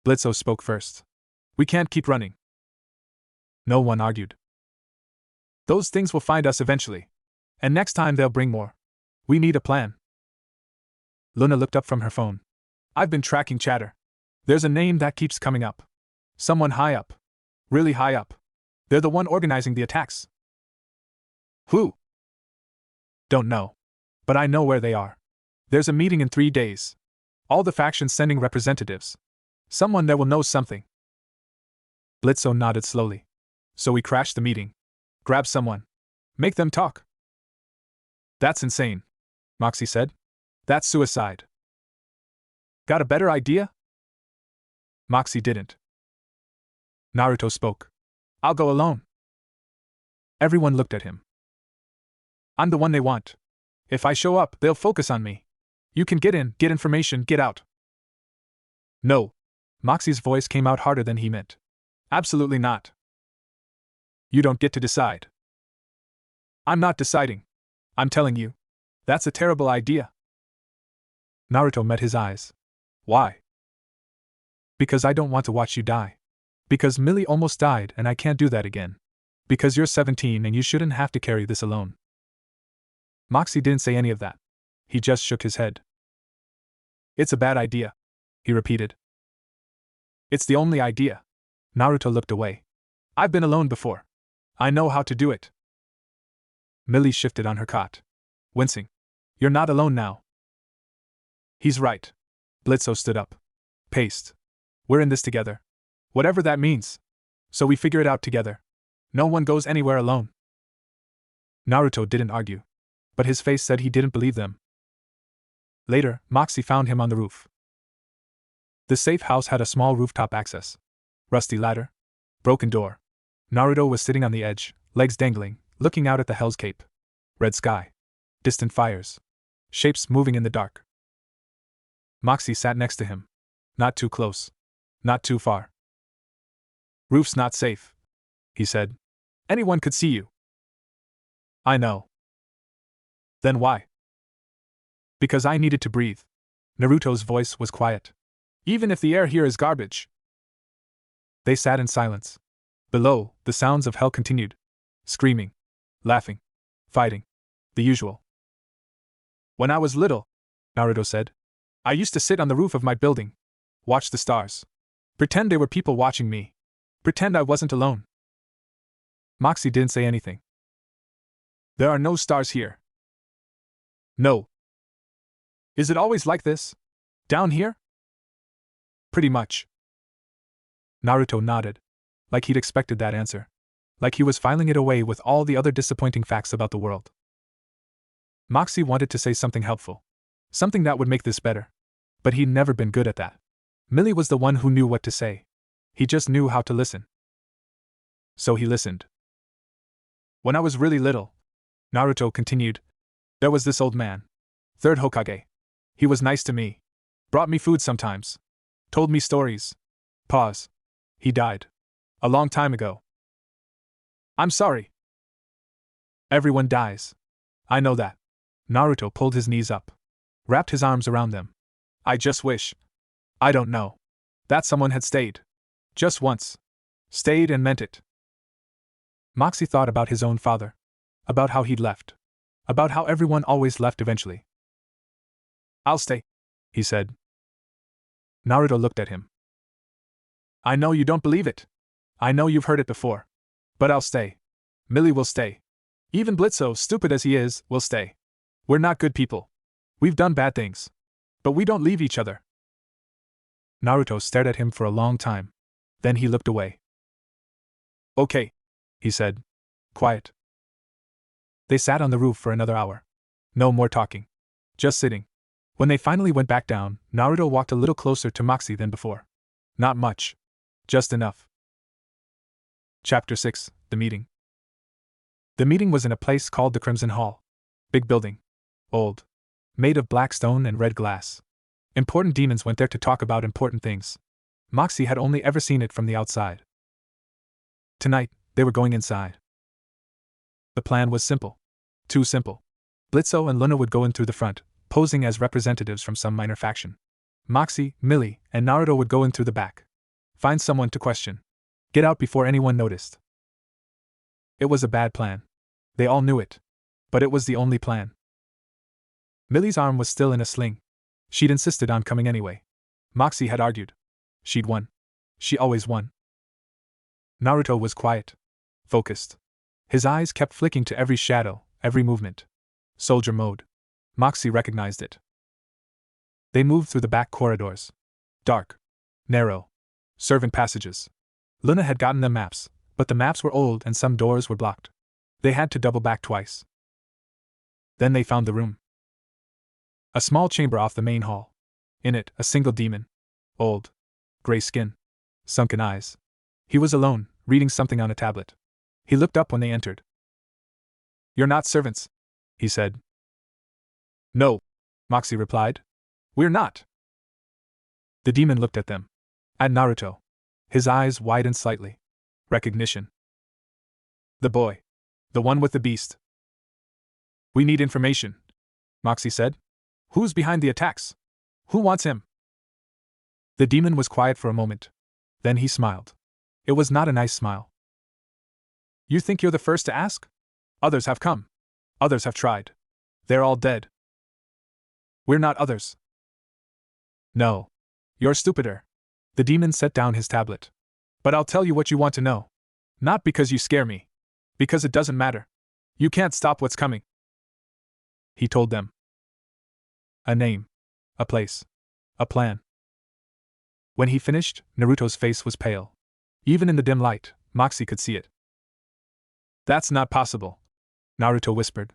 Blitzo spoke first. We can't keep running. No one argued. Those things will find us eventually. And next time they'll bring more. We need a plan. Loona looked up from her phone. I've been tracking chatter. There's a name that keeps coming up. Someone high up. Really high up. They're the one organizing the attacks. Who? Don't know. But I know where they are. There's a meeting in 3 days. All the factions sending representatives. Someone there will know something. Blitzo nodded slowly. So we crash the meeting. Grab someone. Make them talk. That's insane, Moxie said. That's suicide. Got a better idea? Moxie didn't. Naruto spoke. I'll go alone. Everyone looked at him. I'm the one they want. If I show up, they'll focus on me. You can get in, get information, get out. No. Moxie's voice came out harder than he meant. Absolutely not. You don't get to decide. I'm not deciding. I'm telling you. That's a terrible idea. Naruto met his eyes. Why? Because I don't want to watch you die. Because Millie almost died and I can't do that again. Because you're 17 and you shouldn't have to carry this alone. Moxie didn't say any of that. He just shook his head. It's a bad idea, he repeated. It's the only idea. Naruto looked away. I've been alone before. I know how to do it. Millie shifted on her cot. Wincing. You're not alone now. He's right. Blitzo stood up. Paced. We're in this together. Whatever that means. So we figure it out together. No one goes anywhere alone. Naruto didn't argue. But his face said he didn't believe them. Later, Moxie found him on the roof. The safe house had a small rooftop access. Rusty ladder. Broken door. Naruto was sitting on the edge, legs dangling, looking out at the Hell's Cape. Red sky. Distant fires. Shapes moving in the dark. Moxie sat next to him. Not too close. Not too far. Roof's not safe, he said. Anyone could see you. I know. Then why? Because I needed to breathe. Naruto's voice was quiet. Even if the air here is garbage. They sat in silence. Below, the sounds of hell continued. Screaming. Laughing. Fighting. The usual. When I was little, Naruto said, I used to sit on the roof of my building. Watch the stars. Pretend they were people watching me. Pretend I wasn't alone. Moxie didn't say anything. There are no stars here. No. Is it always like this? Down here? Pretty much. Naruto nodded. Like he'd expected that answer. Like he was filing it away with all the other disappointing facts about the world. Moxie wanted to say something helpful. Something that would make this better. But he'd never been good at that. Millie was the one who knew what to say. He just knew how to listen. So he listened. When I was really little, Naruto continued, there was this old man. Third Hokage. He was nice to me. Brought me food sometimes. Told me stories. Pause. He died. A long time ago. I'm sorry. Everyone dies. I know that. Naruto pulled his knees up. Wrapped his arms around them. I just wish. I don't know. That someone had stayed. Just once. Stayed and meant it. Moxie thought about his own father. About how he'd left. About how everyone always left eventually. I'll stay, he said. Naruto looked at him. I know you don't believe it. I know you've heard it before. But I'll stay. Millie will stay. Even Blitzo, stupid as he is, will stay. We're not good people. We've done bad things. But we don't leave each other. Naruto stared at him for a long time. Then he looked away. Okay, he said. Quiet. They sat on the roof for another hour. No more talking. Just sitting. When they finally went back down, Naruto walked a little closer to Moxie than before. Not much. Just enough. Chapter 6, The Meeting. The meeting was in a place called the Crimson Hall. Big building. Old. Made of black stone and red glass. Important demons went there to talk about important things. Moxie had only ever seen it from the outside. Tonight, they were going inside. The plan was simple. Too simple. Blitzo and Loona would go in through the front, posing as representatives from some minor faction. Moxie, Millie, and Naruto would go in through the back. Find someone to question. Get out before anyone noticed. It was a bad plan. They all knew it. But it was the only plan. Millie's arm was still in a sling. She'd insisted on coming anyway. Moxie had argued. She'd won. She always won. Naruto was quiet. Focused. His eyes kept flicking to every shadow, every movement. Soldier mode. Moxie recognized it. They moved through the back corridors. Dark. Narrow. Servant passages. Loona had gotten them maps, but the maps were old and some doors were blocked. They had to double back twice. Then they found the room. A small chamber off the main hall. In it, a single demon. Old. Gray skin. Sunken eyes. He was alone, reading something on a tablet. He looked up when they entered. "You're not servants," he said. "No," Moxie replied. "We're not." The demon looked at them. At Naruto. His eyes widened slightly. Recognition. The boy. The one with the beast. "We need information," Moxie said. "Who's behind the attacks? Who wants him?" The demon was quiet for a moment. Then he smiled. It was not a nice smile. "You think you're the first to ask? Others have come. Others have tried. They're all dead. We're not others." "No. You're stupider." The demon set down his tablet. "But I'll tell you what you want to know. Not because you scare me. Because it doesn't matter. You can't stop what's coming." He told them. A name. A place. A plan. When he finished, Naruto's face was pale. Even in the dim light, Moxie could see it. "That's not possible," Naruto whispered.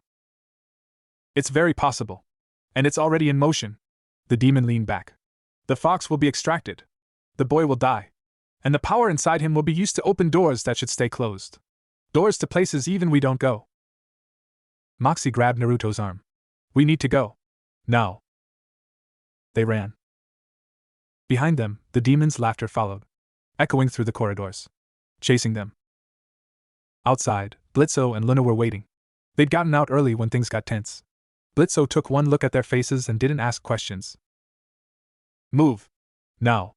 "It's very possible. And it's already in motion." The demon leaned back. "The fox will be extracted. The boy will die. And the power inside him will be used to open doors that should stay closed. Doors to places even we don't go." Moxie grabbed Naruto's arm. "We need to go. Now." They ran. Behind them, the demon's laughter followed, echoing through the corridors. Chasing them. Outside, Blitzo and Loona were waiting. They'd gotten out early when things got tense. Blitzo took one look at their faces and didn't ask questions. "Move. Now."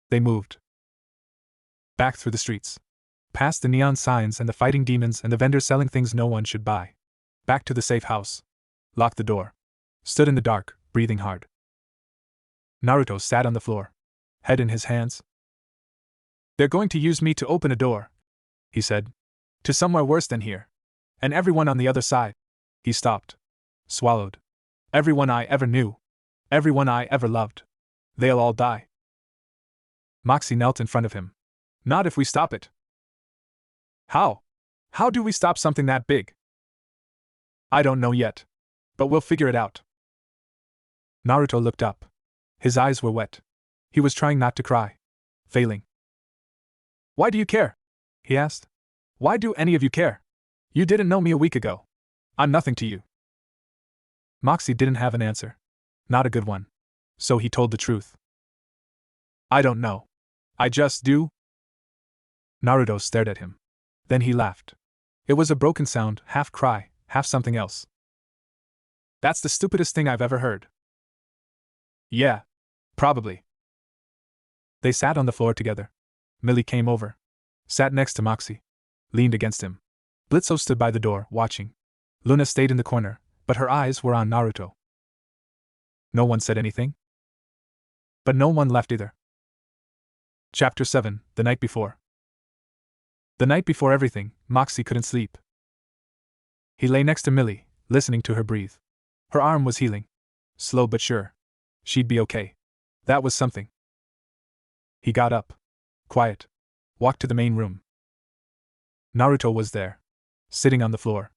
They moved. Back through the streets. Past the neon signs and the fighting demons and the vendors selling things no one should buy. Back to the safe house. Locked the door. Stood in the dark, breathing hard. Naruto sat on the floor. Head in his hands. "They're going to use me to open a door," he said. "To somewhere worse than here. And everyone on the other side." He stopped. Swallowed. "Everyone I ever knew. Everyone I ever loved. They'll all die." Moxie knelt in front of him. "Not if we stop it." "How? How do we stop something that big?" "I don't know yet. But we'll figure it out." Naruto looked up. His eyes were wet. He was trying not to cry. Failing. "Why do you care?" he asked. "Why do any of you care? You didn't know me a week ago. I'm nothing to you." Moxie didn't have an answer. Not a good one. So he told the truth. "I don't know. I just do." Naruto stared at him. Then he laughed. It was a broken sound, half cry, half something else. "That's the stupidest thing I've ever heard." "Yeah. Probably." They sat on the floor together. Millie came over. Sat next to Moxie. Leaned against him. Blitzo stood by the door, watching. Loona stayed in the corner, but her eyes were on Naruto. No one said anything. But no one left either. Chapter 7, The Night Before. The night before everything, Moxie couldn't sleep. He lay next to Millie, listening to her breathe. Her arm was healing. Slow but sure. She'd be okay. That was something. He got up. Quiet. Walked to the main room. Naruto was there. Sitting on the floor.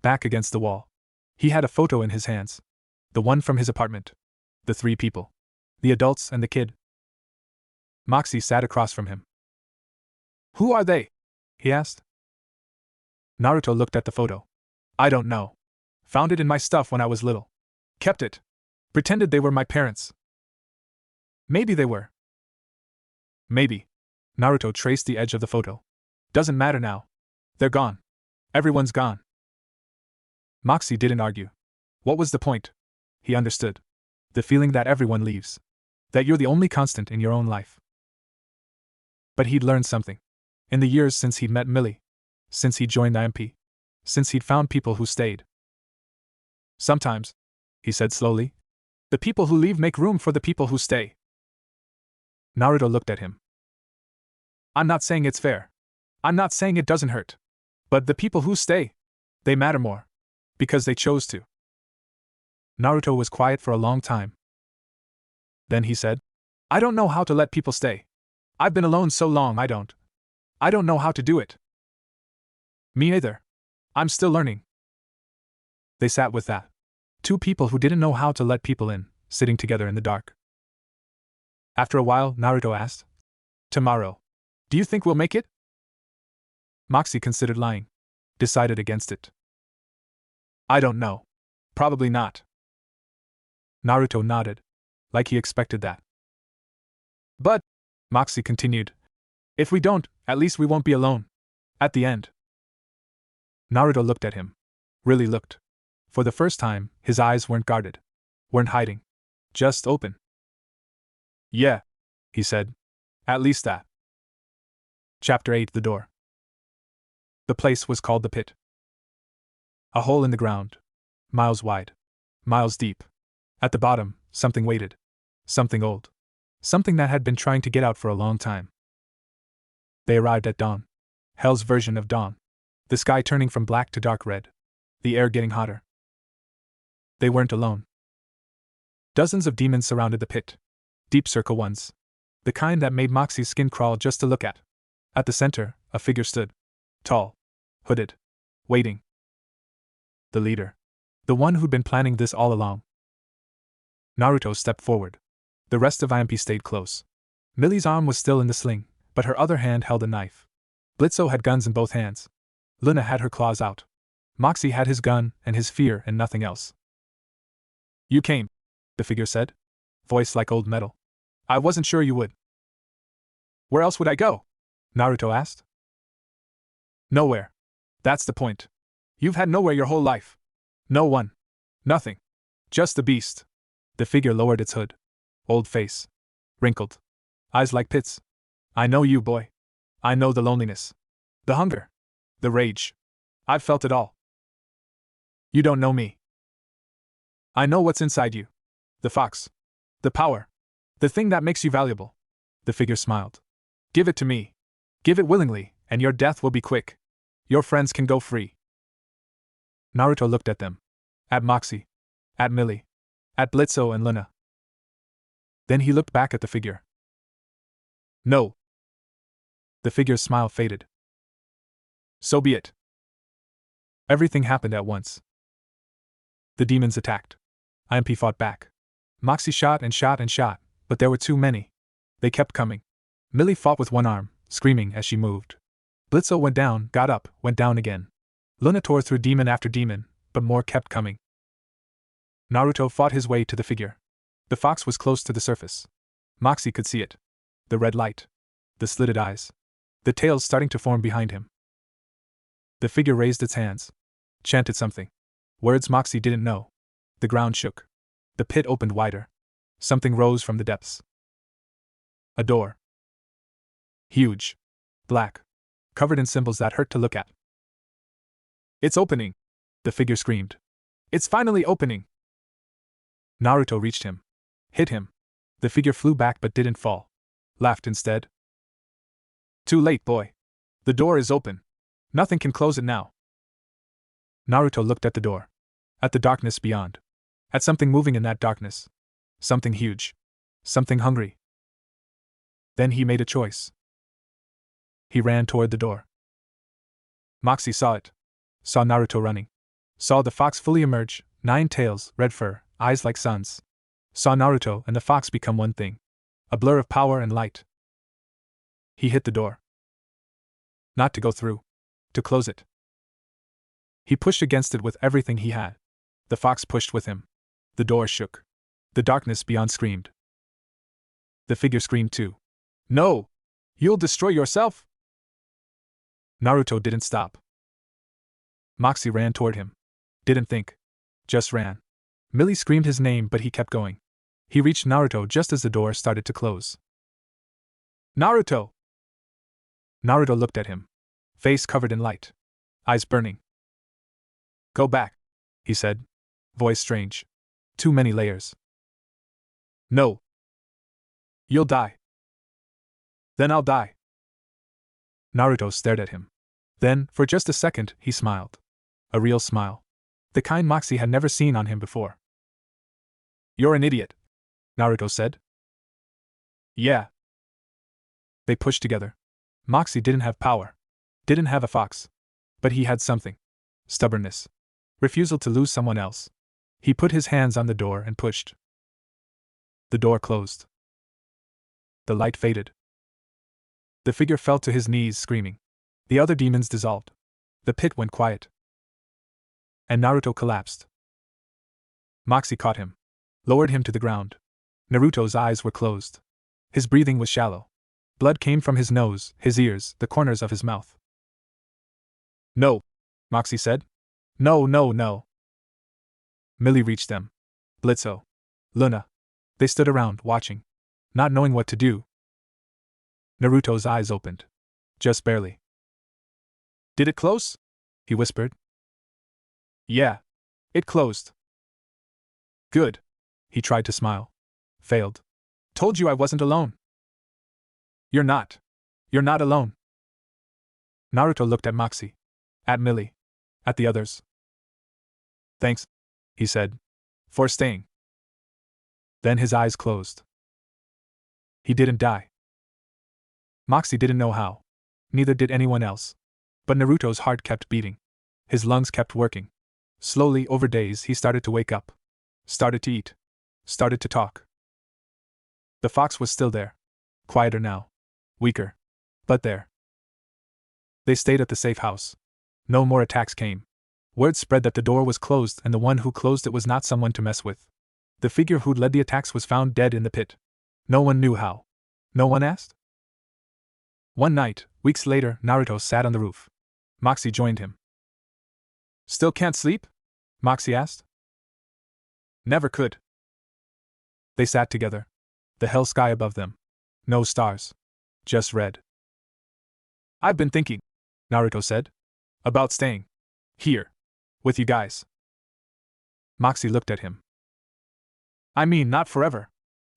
Back against the wall. He had a photo in his hands. The one from his apartment. The three people. The adults and the kid. Moxie sat across from him. "Who are they?" he asked. Naruto looked at the photo. "I don't know. Found it in my stuff when I was little. Kept it. Pretended they were my parents. Maybe they were. Maybe." Naruto traced the edge of the photo. Doesn't matter now. They're gone. Everyone's gone. Moxie didn't argue. What was the point? He understood. The feeling that everyone leaves. That you're the only constant in your own life. But he'd learned something. In the years since he'd met Millie. Since he'd joined IMP. Since he'd found people who stayed. Sometimes, he said slowly, the people who leave make room for the people who stay. Naruto looked at him. I'm not saying it's fair. I'm not saying it doesn't hurt. But the people who stay, they matter more. Because they chose to. Naruto was quiet for a long time. Then he said, I don't know how to let people stay. I've been alone so long I don't know how to do it. Me either. I'm still learning. They sat with that. Two people who didn't know how to let people in, sitting together in the dark. After a while, Naruto asked, tomorrow, do you think we'll make it? Moxie considered lying. Decided against it. I don't know. Probably not. Naruto nodded, like he expected that. But, Moxie continued, if we don't, at least we won't be alone. At the end. Naruto looked at him. Really looked. For the first time, his eyes weren't guarded. Weren't hiding. Just open. Yeah, he said. At least that. Chapter 8: The Door. The place was called the pit. A hole in the ground. Miles wide. Miles deep. At the bottom, something waited. Something old. Something that had been trying to get out for a long time. They arrived at dawn. Hell's version of dawn. The sky turning from black to dark red. The air getting hotter. They weren't alone. Dozens of demons surrounded the pit. Deep circle ones. The kind that made Moxie's skin crawl just to look at. At the center, a figure stood. Tall. Hooded. Waiting. The leader. The one who'd been planning this all along. Naruto stepped forward. The rest of IMP stayed close. Millie's arm was still in the sling, but her other hand held a knife. Blitzo had guns in both hands. Loona had her claws out. Moxie had his gun and his fear and nothing else. You came, the figure said. Voice like old metal. I wasn't sure you would. Where else would I go? Naruto asked. Nowhere. That's the point. You've had nowhere your whole life. No one. Nothing. Just the beast. The figure lowered its hood. Old face. Wrinkled. Eyes like pits. I know you, boy. I know the loneliness. The hunger. The rage. I've felt it all. You don't know me. I know what's inside you. The fox. The power. The thing that makes you valuable. The figure smiled. Give it to me. Give it willingly, and your death will be quick. Your friends can go free. Naruto looked at them. At Moxie. At Millie. At Blitzo and Loona. Then he looked back at the figure. No. The figure's smile faded. So be it. Everything happened at once. The demons attacked. IMP fought back. Moxie shot and shot and shot, but there were too many. They kept coming. Millie fought with one arm, screaming as she moved. Blitzo went down, got up, went down again. Loona tore through demon after demon, but more kept coming. Naruto fought his way to the figure. The fox was close to the surface. Moxie could see it. The red light. The slitted eyes. The tails starting to form behind him. The figure raised its hands. Chanted something. Words Moxie didn't know. The ground shook. The pit opened wider. Something rose from the depths. A door. Huge. Black. Covered in symbols that hurt to look at. It's opening! The figure screamed. It's finally opening! Naruto reached him. Hit him. The figure flew back but didn't fall. Laughed instead. Too late, boy. The door is open. Nothing can close it now. Naruto looked at the door. At the darkness beyond. At something moving in that darkness. Something huge. Something hungry. Then he made a choice. He ran toward the door. Moxie saw it. Saw Naruto running. Saw the fox fully emerge, 9 tails, red fur, eyes like suns. Saw Naruto and the fox become one thing. A blur of power and light. He hit the door. Not to go through. To close it. He pushed against it with everything he had. The fox pushed with him. The door shook. The darkness beyond screamed. The figure screamed too. No! You'll destroy yourself! Naruto didn't stop. Moxie ran toward him. Didn't think. Just ran. Millie screamed his name, but he kept going. He reached Naruto just as the door started to close. Naruto! Naruto looked at him. Face covered in light. Eyes burning. Go back, he said. Voice strange. Too many layers. No. You'll die. Then I'll die. Naruto stared at him. Then, for just a second, he smiled. A real smile. The kind Moxie had never seen on him before. You're an idiot, Naruto said. Yeah. They pushed together. Moxie didn't have power. Didn't have a fox. But he had something. Stubbornness. Refusal to lose someone else. He put his hands on the door and pushed. The door closed. The light faded. The figure fell to his knees, screaming. The other demons dissolved. The pit went quiet. And Naruto collapsed. Moxie caught him. Lowered him to the ground. Naruto's eyes were closed. His breathing was shallow. Blood came from his nose, his ears, the corners of his mouth. No, Moxie said. No, no, no. Millie reached them. Blitzo. Loona. They stood around, watching. Not knowing what to do. Naruto's eyes opened. Just barely. Did it close? He whispered. Yeah. It closed. Good. He tried to smile. Failed. Told you I wasn't alone. You're not. You're not alone. Naruto looked at Moxie. At Millie. At the others. Thanks, he said. For staying. Then his eyes closed. He didn't die. Moxie didn't know how. Neither did anyone else. But Naruto's heart kept beating. His lungs kept working. Slowly, over days, he started to wake up. Started to eat. Started to talk. The fox was still there. Quieter now. Weaker. But there. They stayed at the safe house. No more attacks came. Word spread that the door was closed, and the one who closed it was not someone to mess with. The figure who'd led the attacks was found dead in the pit. No one knew how. No one asked? One night, weeks later, Naruto sat on the roof. Moxie joined him. Still can't sleep? Moxie asked. Never could. They sat together. The hell sky above them. No stars. Just red. I've been thinking, Naruto said. About staying. Here. With you guys. Moxie looked at him. I mean, not forever.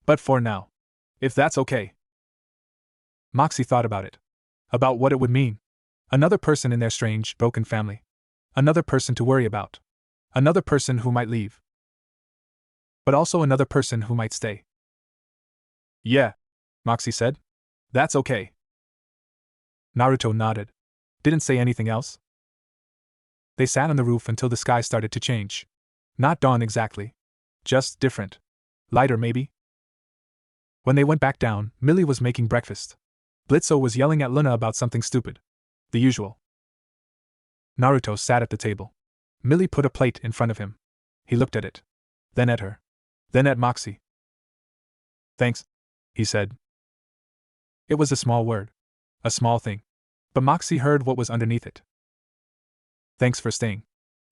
But for now. If that's okay. Moxie thought about it. About what it would mean. Another person in their strange, broken family. Another person to worry about. Another person who might leave. But also another person who might stay. Yeah, Moxie said. That's okay. Naruto nodded. Didn't say anything else. They sat on the roof until the sky started to change. Not dawn exactly. Just different. Lighter, maybe? When they went back down, Millie was making breakfast. Blitzo was yelling at Loona about something stupid. The usual. Naruto sat at the table. Millie put a plate in front of him. He looked at it. Then at her. Then at Moxie. Thanks, he said. It was a small word. A small thing. But Moxie heard what was underneath it. Thanks for staying.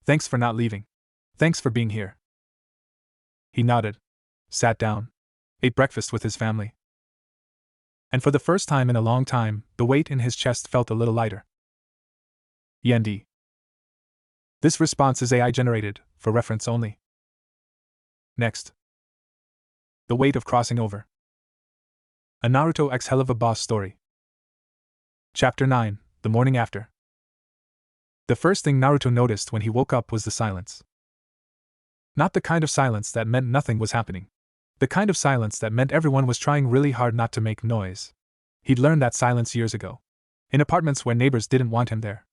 Thanks for not leaving. Thanks for being here. He nodded. Sat down. Ate breakfast with his family. And for the first time in a long time, the weight in his chest felt a little lighter. Yendi. This response is AI generated, for reference only. Next. The weight of crossing over. A Naruto x Helluva boss story. Chapter 9, the morning after. The first thing Naruto noticed when he woke up was the silence. Not the kind of silence that meant nothing was happening. The kind of silence that meant everyone was trying really hard not to make noise. He'd learned that silence years ago. In apartments where neighbors didn't want him there.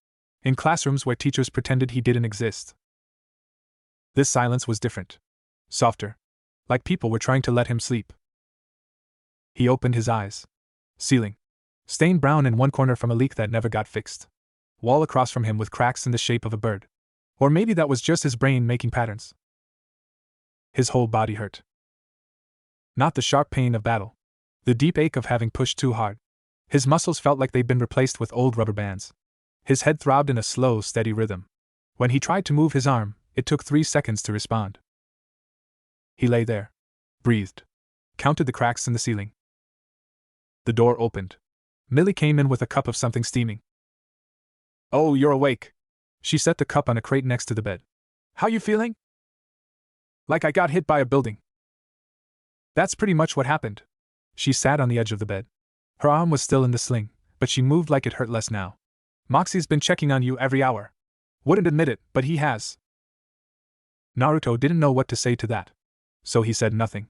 In classrooms where teachers pretended he didn't exist. This silence was different. Softer. Like people were trying to let him sleep. He opened his eyes. Ceiling. Stained brown in one corner from a leak that never got fixed. Wall across from him with cracks in the shape of a bird. Or maybe that was just his brain making patterns. His whole body hurt. Not the sharp pain of battle. The deep ache of having pushed too hard. His muscles felt like they'd been replaced with old rubber bands. His head throbbed in a slow, steady rhythm. When he tried to move his arm, it took 3 seconds to respond. He lay there, breathed, counted the cracks in the ceiling. The door opened. Millie came in with a cup of something steaming. "Oh, you're awake." She set the cup on a crate next to the bed. "How you feeling?" "Like I got hit by a building." "That's pretty much what happened." She sat on the edge of the bed. Her arm was still in the sling, but she moved like it hurt less now. "Moxie's been checking on you every hour. Wouldn't admit it, but he has." Naruto didn't know what to say to that, so he said nothing.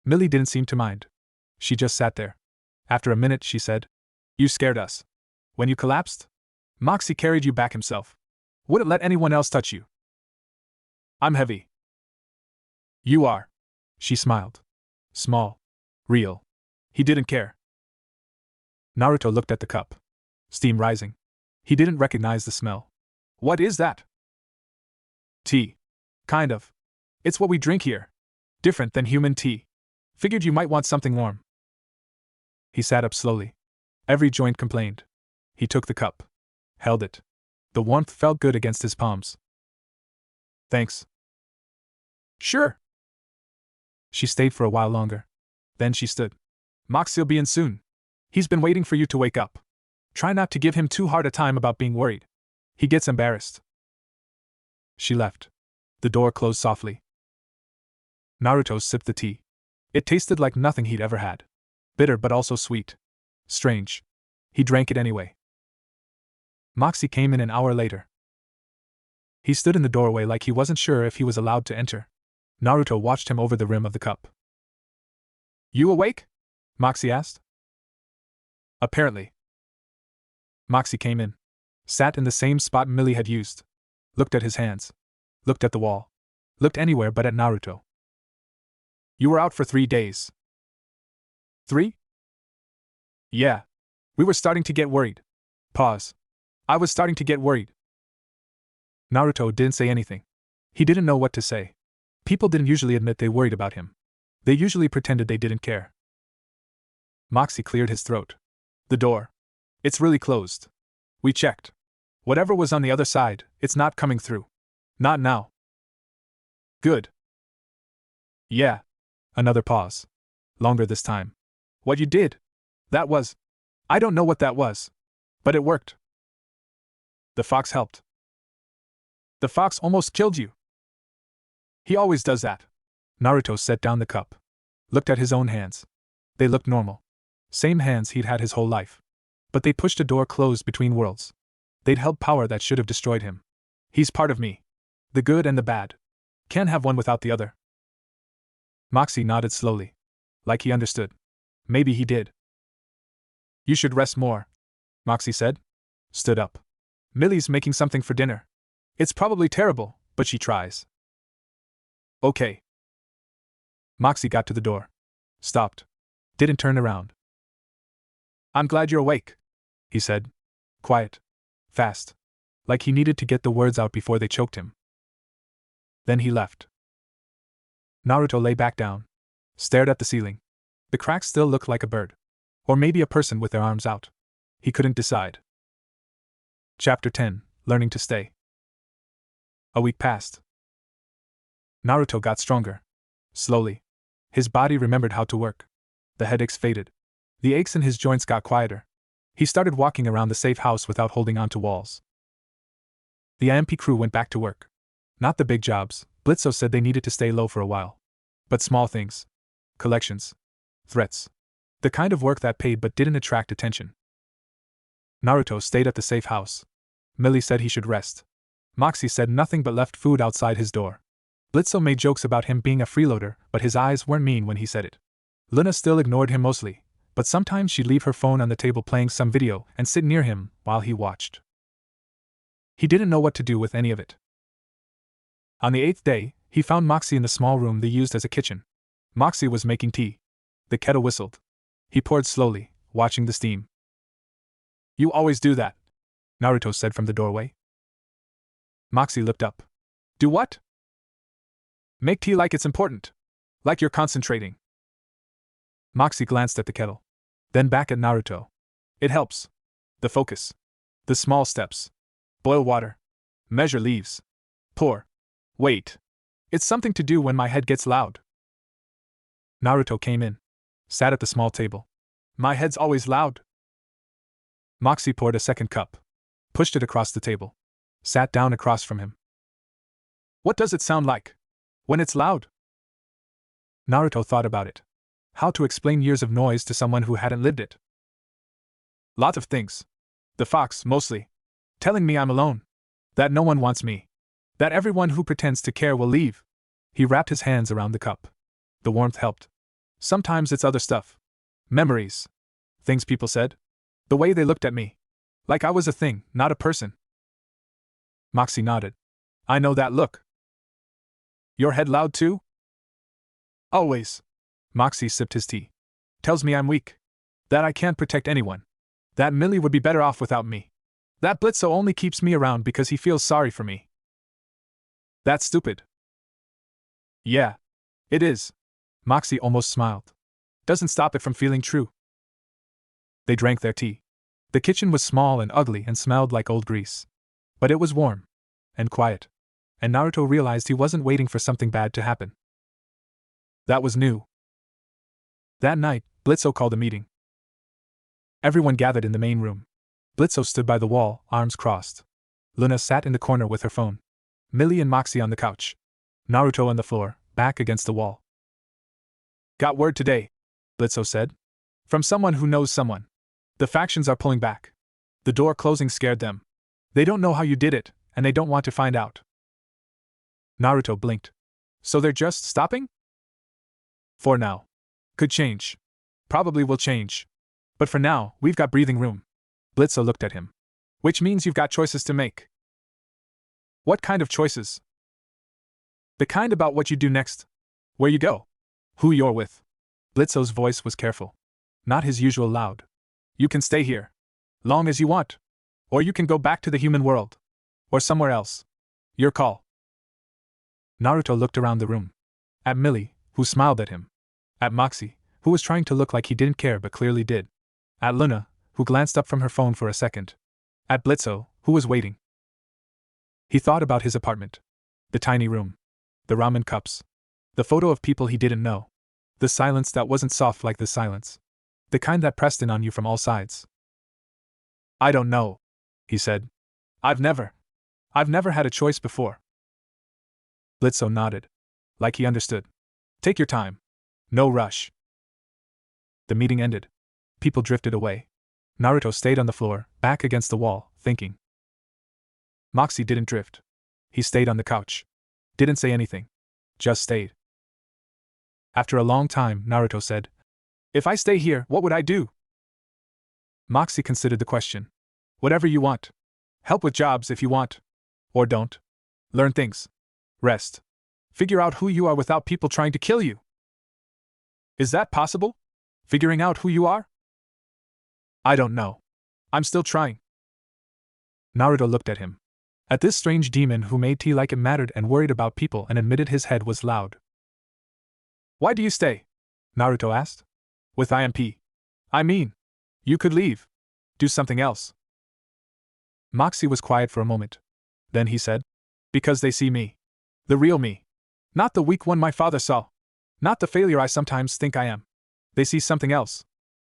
Millie didn't seem to mind. She just sat there. After a minute, she said, "You scared us. When you collapsed, Moxie carried you back himself. Wouldn't let anyone else touch you." "I'm heavy." "You are." She smiled. Small. Real. He didn't care. Naruto looked at the cup. Steam rising. He didn't recognize the smell. "What is that?" "Tea. Kind of. It's what we drink here. Different than human tea. Figured you might want something warm." He sat up slowly. Every joint complained. He took the cup. Held it. The warmth felt good against his palms. "Thanks." "Sure." She stayed for a while longer. Then she stood. "Moxie'll be in soon. He's been waiting for you to wake up. Try not to give him too hard a time about being worried. He gets embarrassed." She left. The door closed softly. Naruto sipped the tea. It tasted like nothing he'd ever had. Bitter but also sweet. Strange. He drank it anyway. Moxie came in an hour later. He stood in the doorway like he wasn't sure if he was allowed to enter. Naruto watched him over the rim of the cup. "You awake?" Moxie asked. "Apparently." Moxie came in. Sat in the same spot Millie had used. Looked at his hands. Looked at the wall. Looked anywhere but at Naruto. "You were out for 3 days." 3? "Yeah. We were starting to get worried." Pause. "I was starting to get worried." Naruto didn't say anything. He didn't know what to say. People didn't usually admit they worried about him. They usually pretended they didn't care. Moxie cleared his throat. "The door. It's really closed. We checked. Whatever was on the other side, it's not coming through. Not now." "Good." "Yeah." Another pause. Longer this time. "What you did? That was. I don't know what that was. But it worked." "The fox helped." "The fox almost killed you." "He always does that." Naruto set down the cup. Looked at his own hands. They looked normal. Same hands he'd had his whole life. But they pushed a door closed between worlds. They'd held power that should have destroyed him. "He's part of me. The good and the bad. Can't have one without the other." Moxie nodded slowly. Like he understood. Maybe he did. "You should rest more," Moxie said. Stood up. "Millie's making something for dinner. It's probably terrible, but she tries." "Okay." Moxie got to the door. Stopped. Didn't turn around. "I'm glad you're awake," he said. Quiet. Fast. Like he needed to get the words out before they choked him. Then he left. Naruto lay back down. Stared at the ceiling. The cracks still looked like a bird. Or maybe a person with their arms out. He couldn't decide. Chapter 10. Learning to Stay. A week passed. Naruto got stronger. Slowly. His body remembered how to work. The headaches faded. The aches in his joints got quieter. He started walking around the safe house without holding onto walls. The IMP crew went back to work. Not the big jobs. Blitzo said they needed to stay low for a while. But small things. Collections. Threats. The kind of work that paid but didn't attract attention. Naruto stayed at the safe house. Millie said he should rest. Moxie said nothing but left food outside his door. Blitzo made jokes about him being a freeloader, but his eyes weren't mean when he said it. Loona still ignored him mostly, but sometimes she'd leave her phone on the table playing some video and sit near him while he watched. He didn't know what to do with any of it. On the 8th day, he found Moxie in the small room they used as a kitchen. Moxie was making tea. The kettle whistled. He poured slowly, watching the steam. "You always do that," Naruto said from the doorway. Moxie looked up. "Do what?" "Make tea like it's important. Like you're concentrating." Moxie glanced at the kettle. Then back at Naruto. "It helps. The focus. The small steps. Boil water. Measure leaves. Pour. Wait. It's something to do when my head gets loud. Naruto came in. Sat at the small table. My head's always loud. Moxie poured a second cup. Pushed it across the table. Sat down across from him. What does it sound like? When it's loud? Naruto thought about it. How to explain years of noise to someone who hadn't lived it? Lots of things. The fox, mostly. Telling me I'm alone. That no one wants me. That everyone who pretends to care will leave. He wrapped his hands around the cup. The warmth helped. Sometimes it's other stuff. Memories. Things people said. The way they looked at me. Like I was a thing, not a person. Moxie nodded. I know that look. Your head loud too? Always. Moxie sipped his tea. Tells me I'm weak. That I can't protect anyone. That Millie would be better off without me. That Blitzo only keeps me around because he feels sorry for me. That's stupid. Yeah. It is. Moxie almost smiled. Doesn't stop it from feeling true. They drank their tea. The kitchen was small and ugly and smelled like old grease. But it was warm. And quiet. And Naruto realized he wasn't waiting for something bad to happen. That was new. That night, Blitzo called a meeting. Everyone gathered in the main room. Blitzo stood by the wall, arms crossed. Loona sat in the corner with her phone. Millie and Moxie on the couch. Naruto on the floor, back against the wall. Got word today, Blitzo said. From someone who knows someone. The factions are pulling back. The door closing scared them. They don't know how you did it, and they don't want to find out. Naruto blinked. So they're just stopping? For now. Could change. Probably will change. But for now, we've got breathing room. Blitzo looked at him. Which means you've got choices to make. What kind of choices? The kind about what you do next. Where you go. Who you're with. Blitzo's voice was careful. Not his usual loud. You can stay here. Long as you want. Or you can go back to the human world. Or somewhere else. Your call. Naruto looked around the room. At Millie, who smiled at him. At Moxie, who was trying to look like he didn't care but clearly did. At Loona, who glanced up from her phone for a second. At Blitzo, who was waiting. He thought about his apartment. The tiny room. The ramen cups. The photo of people he didn't know. The silence that wasn't soft like this silence. The kind that pressed in on you from all sides. I don't know, he said. I've never had a choice before. Blitzo nodded. Like he understood. Take your time. No rush. The meeting ended. People drifted away. Naruto stayed on the floor, back against the wall, thinking. Moxie didn't drift. He stayed on the couch. Didn't say anything. Just stayed. After a long time, Naruto said, If I stay here, what would I do? Moxie considered the question. Whatever you want. Help with jobs if you want. Or don't. Learn things. Rest. Figure out who you are without people trying to kill you. Is that possible? Figuring out who you are? I don't know. I'm still trying. Naruto looked at him. At this strange demon who made tea like it mattered and worried about people and admitted his head was loud. Why do you stay? Naruto asked. With IMP. I mean, you could leave. Do something else. Moxie was quiet for a moment. Then he said, Because they see me. The real me. Not the weak one my father saw. Not the failure I sometimes think I am. They see something else.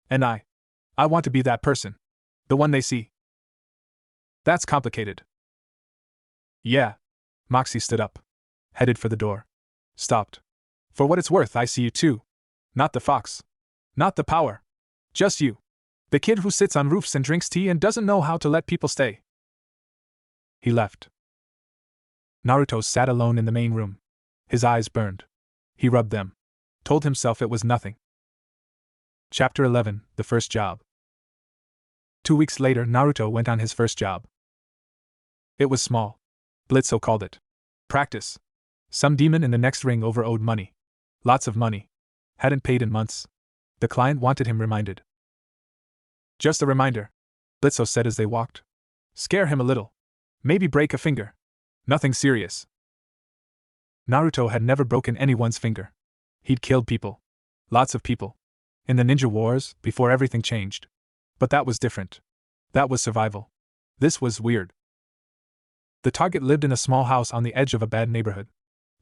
And I want to be that person. The one they see. That's complicated. Yeah. Moxie stood up. Headed for the door. Stopped. For what it's worth, I see you too. Not the fox. Not the power. Just you. The kid who sits on roofs and drinks tea and doesn't know how to let people stay. He left. Naruto sat alone in the main room. His eyes burned. He rubbed them. Told himself it was nothing. Chapter 11, The First Job. 2 weeks later, Naruto went on his first job. It was small. Blitzo called it. Practice. Some demon in the next ring overowed money. Lots of money. Hadn't paid in months. The client wanted him reminded. Just a reminder, Blitzo said as they walked. Scare him a little. Maybe break a finger. Nothing serious. Naruto had never broken anyone's finger. He'd killed people. Lots of people. In the ninja wars, before everything changed. But that was different. That was survival. This was weird. The target lived in a small house on the edge of a bad neighborhood.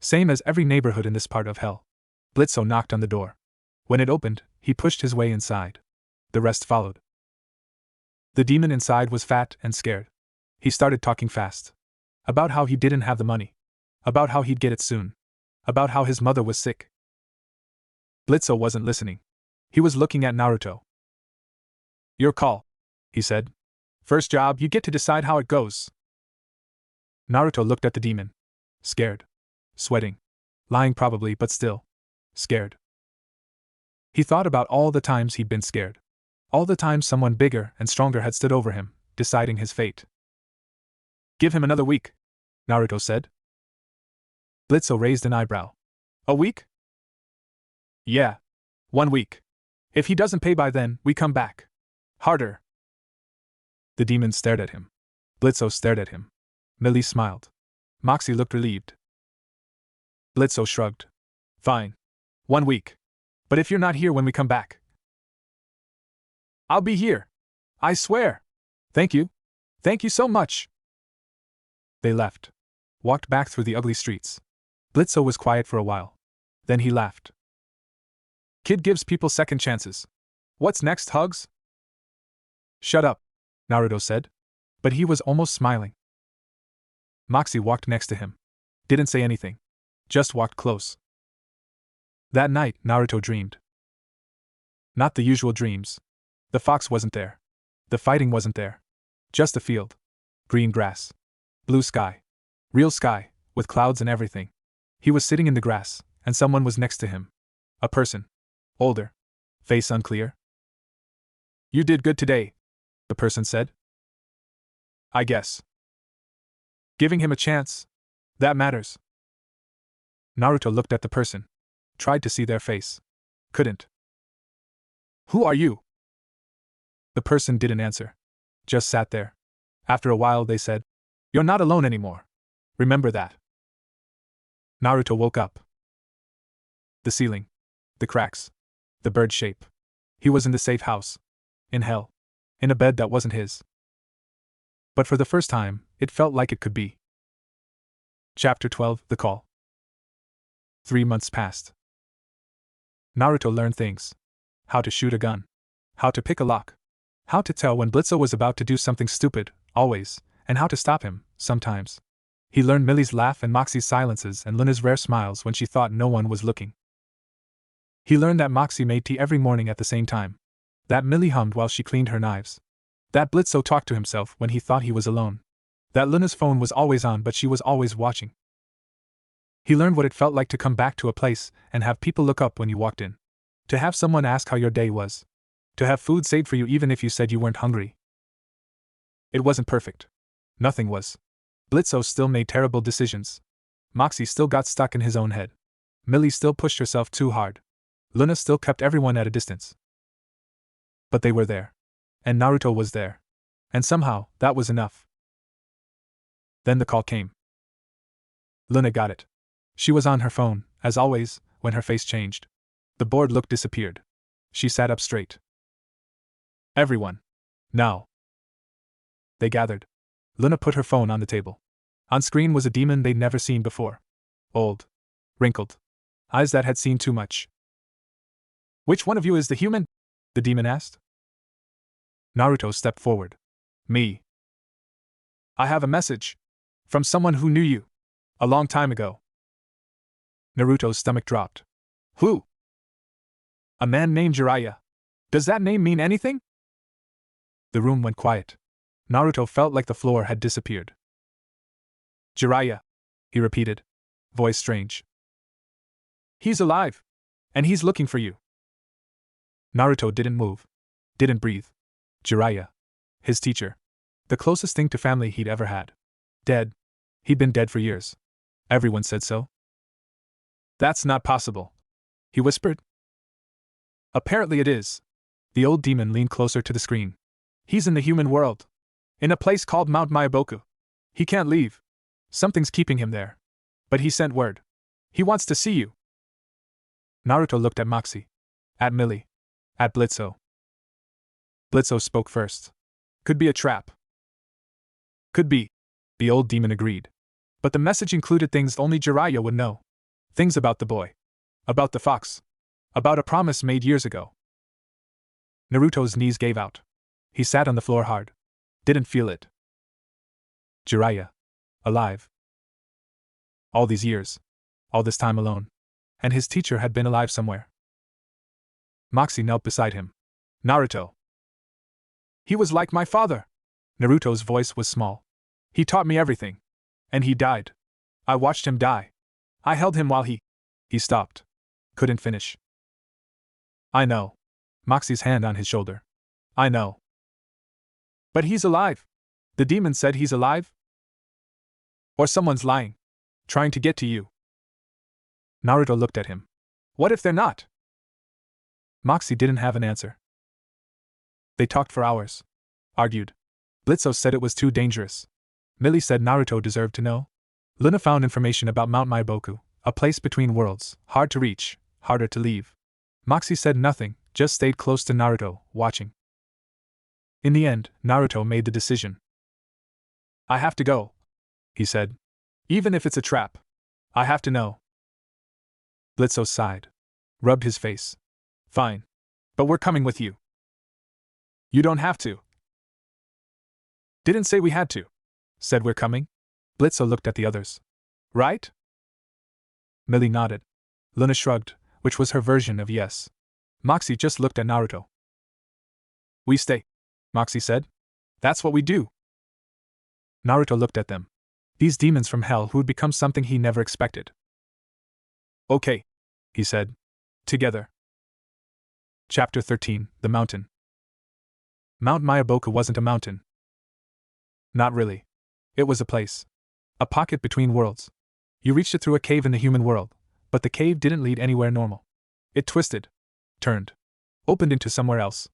Same as every neighborhood in this part of hell. Blitzo knocked on the door. When it opened, he pushed his way inside. The rest followed. The demon inside was fat and scared. He started talking fast. About how he didn't have the money. About how he'd get it soon. About how his mother was sick. Blitzo wasn't listening. He was looking at Naruto. Your call, he said. First job, you get to decide how it goes. Naruto looked at the demon. Scared. Sweating. Lying probably, but still. Scared. He thought about all the times he'd been scared. All the times someone bigger and stronger had stood over him, deciding his fate. Give him another week, Naruto said. Blitzo raised an eyebrow. A week? Yeah. 1 week. If he doesn't pay by then, we come back. Harder. The demon stared at him. Blitzo stared at him. Millie smiled. Moxie looked relieved. Blitzo shrugged. Fine. 1 week. But if you're not here when we come back, I'll be here. I swear. Thank you. Thank you so much. They left. Walked back through the ugly streets. Blitzo was quiet for a while. Then he laughed. Kid gives people second chances. What's next, Hugs? Shut up, Naruto said. But he was almost smiling. Moxie walked next to him. Didn't say anything. Just walked close. That night, Naruto dreamed. Not the usual dreams. The fox wasn't there. The fighting wasn't there. Just a field. Green grass. Blue sky. Real sky, with clouds and everything. He was sitting in the grass, and someone was next to him. A person. Older. Face unclear. You did good today, the person said. I guess. Giving him a chance. That matters. Naruto looked at the person. Tried to see their face. Couldn't. Who are you? The person didn't answer. Just sat there. After a while they said, You're not alone anymore. Remember that. Naruto woke up. The ceiling. The cracks. The bird shape. He was in the safe house. In hell. In a bed that wasn't his. But for the first time, it felt like it could be. Chapter 12, The Call. 3 months passed. Naruto learned things. How to shoot a gun. How to pick a lock. How to tell when Blitzo was about to do something stupid, always, and how to stop him, sometimes. He learned Millie's laugh and Moxie's silences and Luna's rare smiles when she thought no one was looking. He learned that Moxie made tea every morning at the same time. That Millie hummed while she cleaned her knives. That Blitzo talked to himself when he thought he was alone. That Luna's phone was always on but she was always watching. He learned what it felt like to come back to a place and have people look up when you walked in. To have someone ask how your day was. To have food saved for you even if you said you weren't hungry. It wasn't perfect. Nothing was. Blitzo still made terrible decisions. Moxie still got stuck in his own head. Millie still pushed herself too hard. Loona still kept everyone at a distance. But they were there. And Naruto was there. And somehow, that was enough. Then the call came. Loona got it. She was on her phone, as always, when her face changed. The bored look disappeared. She sat up straight. Everyone. Now. They gathered. Loona put her phone on the table. On screen was a demon they'd never seen before. Old. Wrinkled. Eyes that had seen too much. Which one of you is the human? The demon asked. Naruto stepped forward. Me. I have a message. From someone who knew you. A long time ago. Naruto's stomach dropped. Who? A man named Jiraiya. Does that name mean anything? The room went quiet. Naruto felt like the floor had disappeared. Jiraiya, he repeated. Voice strange. He's alive. And he's looking for you. Naruto didn't move. Didn't breathe. Jiraiya. His teacher. The closest thing to family he'd ever had. Dead. He'd been dead for years. Everyone said so. That's not possible, he whispered. Apparently it is. The old demon leaned closer to the screen. He's in the human world. In a place called Mount Myaboku. He can't leave. Something's keeping him there. But he sent word. He wants to see you. Naruto looked at Moxie. At Millie. At Blitzo. Blitzo spoke first. Could be a trap. Could be, the old demon agreed. But the message included things only Jiraiya would know. Things about the boy. About the fox. About a promise made years ago. Naruto's knees gave out. He sat on the floor hard. Didn't feel it. Jiraiya. Alive. All these years. All this time alone. And his teacher had been alive somewhere. Moxie knelt beside him. Naruto. He was like my father. Naruto's voice was small. He taught me everything. And he died. I watched him die. I held him while he stopped. Couldn't finish. I know. Moxie's hand on his shoulder. I know. But he's alive. The demon said he's alive? Or someone's lying. Trying to get to you. Naruto looked at him. What if they're not? Moxie didn't have an answer. They talked for hours. Argued. Blitzo said it was too dangerous. Millie said Naruto deserved to know. Loona found information about Mount Maiboku, a place between worlds, hard to reach, harder to leave. Moxie said nothing, just stayed close to Naruto, watching. In the end, Naruto made the decision. I have to go, he said. Even if it's a trap. I have to know. Blitzo sighed. Rubbed his face. Fine. But we're coming with you. You don't have to. Didn't say we had to. Said we're coming. Blitzo looked at the others. Right? Millie nodded. Loona shrugged, which was her version of yes. Moxie just looked at Naruto. We stay, Moxie said. That's what we do. Naruto looked at them. These demons from hell who had become something he never expected. Okay, he said. Together. Chapter 13, The Mountain. Mount Maiboku wasn't a mountain. Not really. It was a place. A pocket between worlds. You reached it through a cave in the human world, but the cave didn't lead anywhere normal. It twisted. Turned. Opened into somewhere else.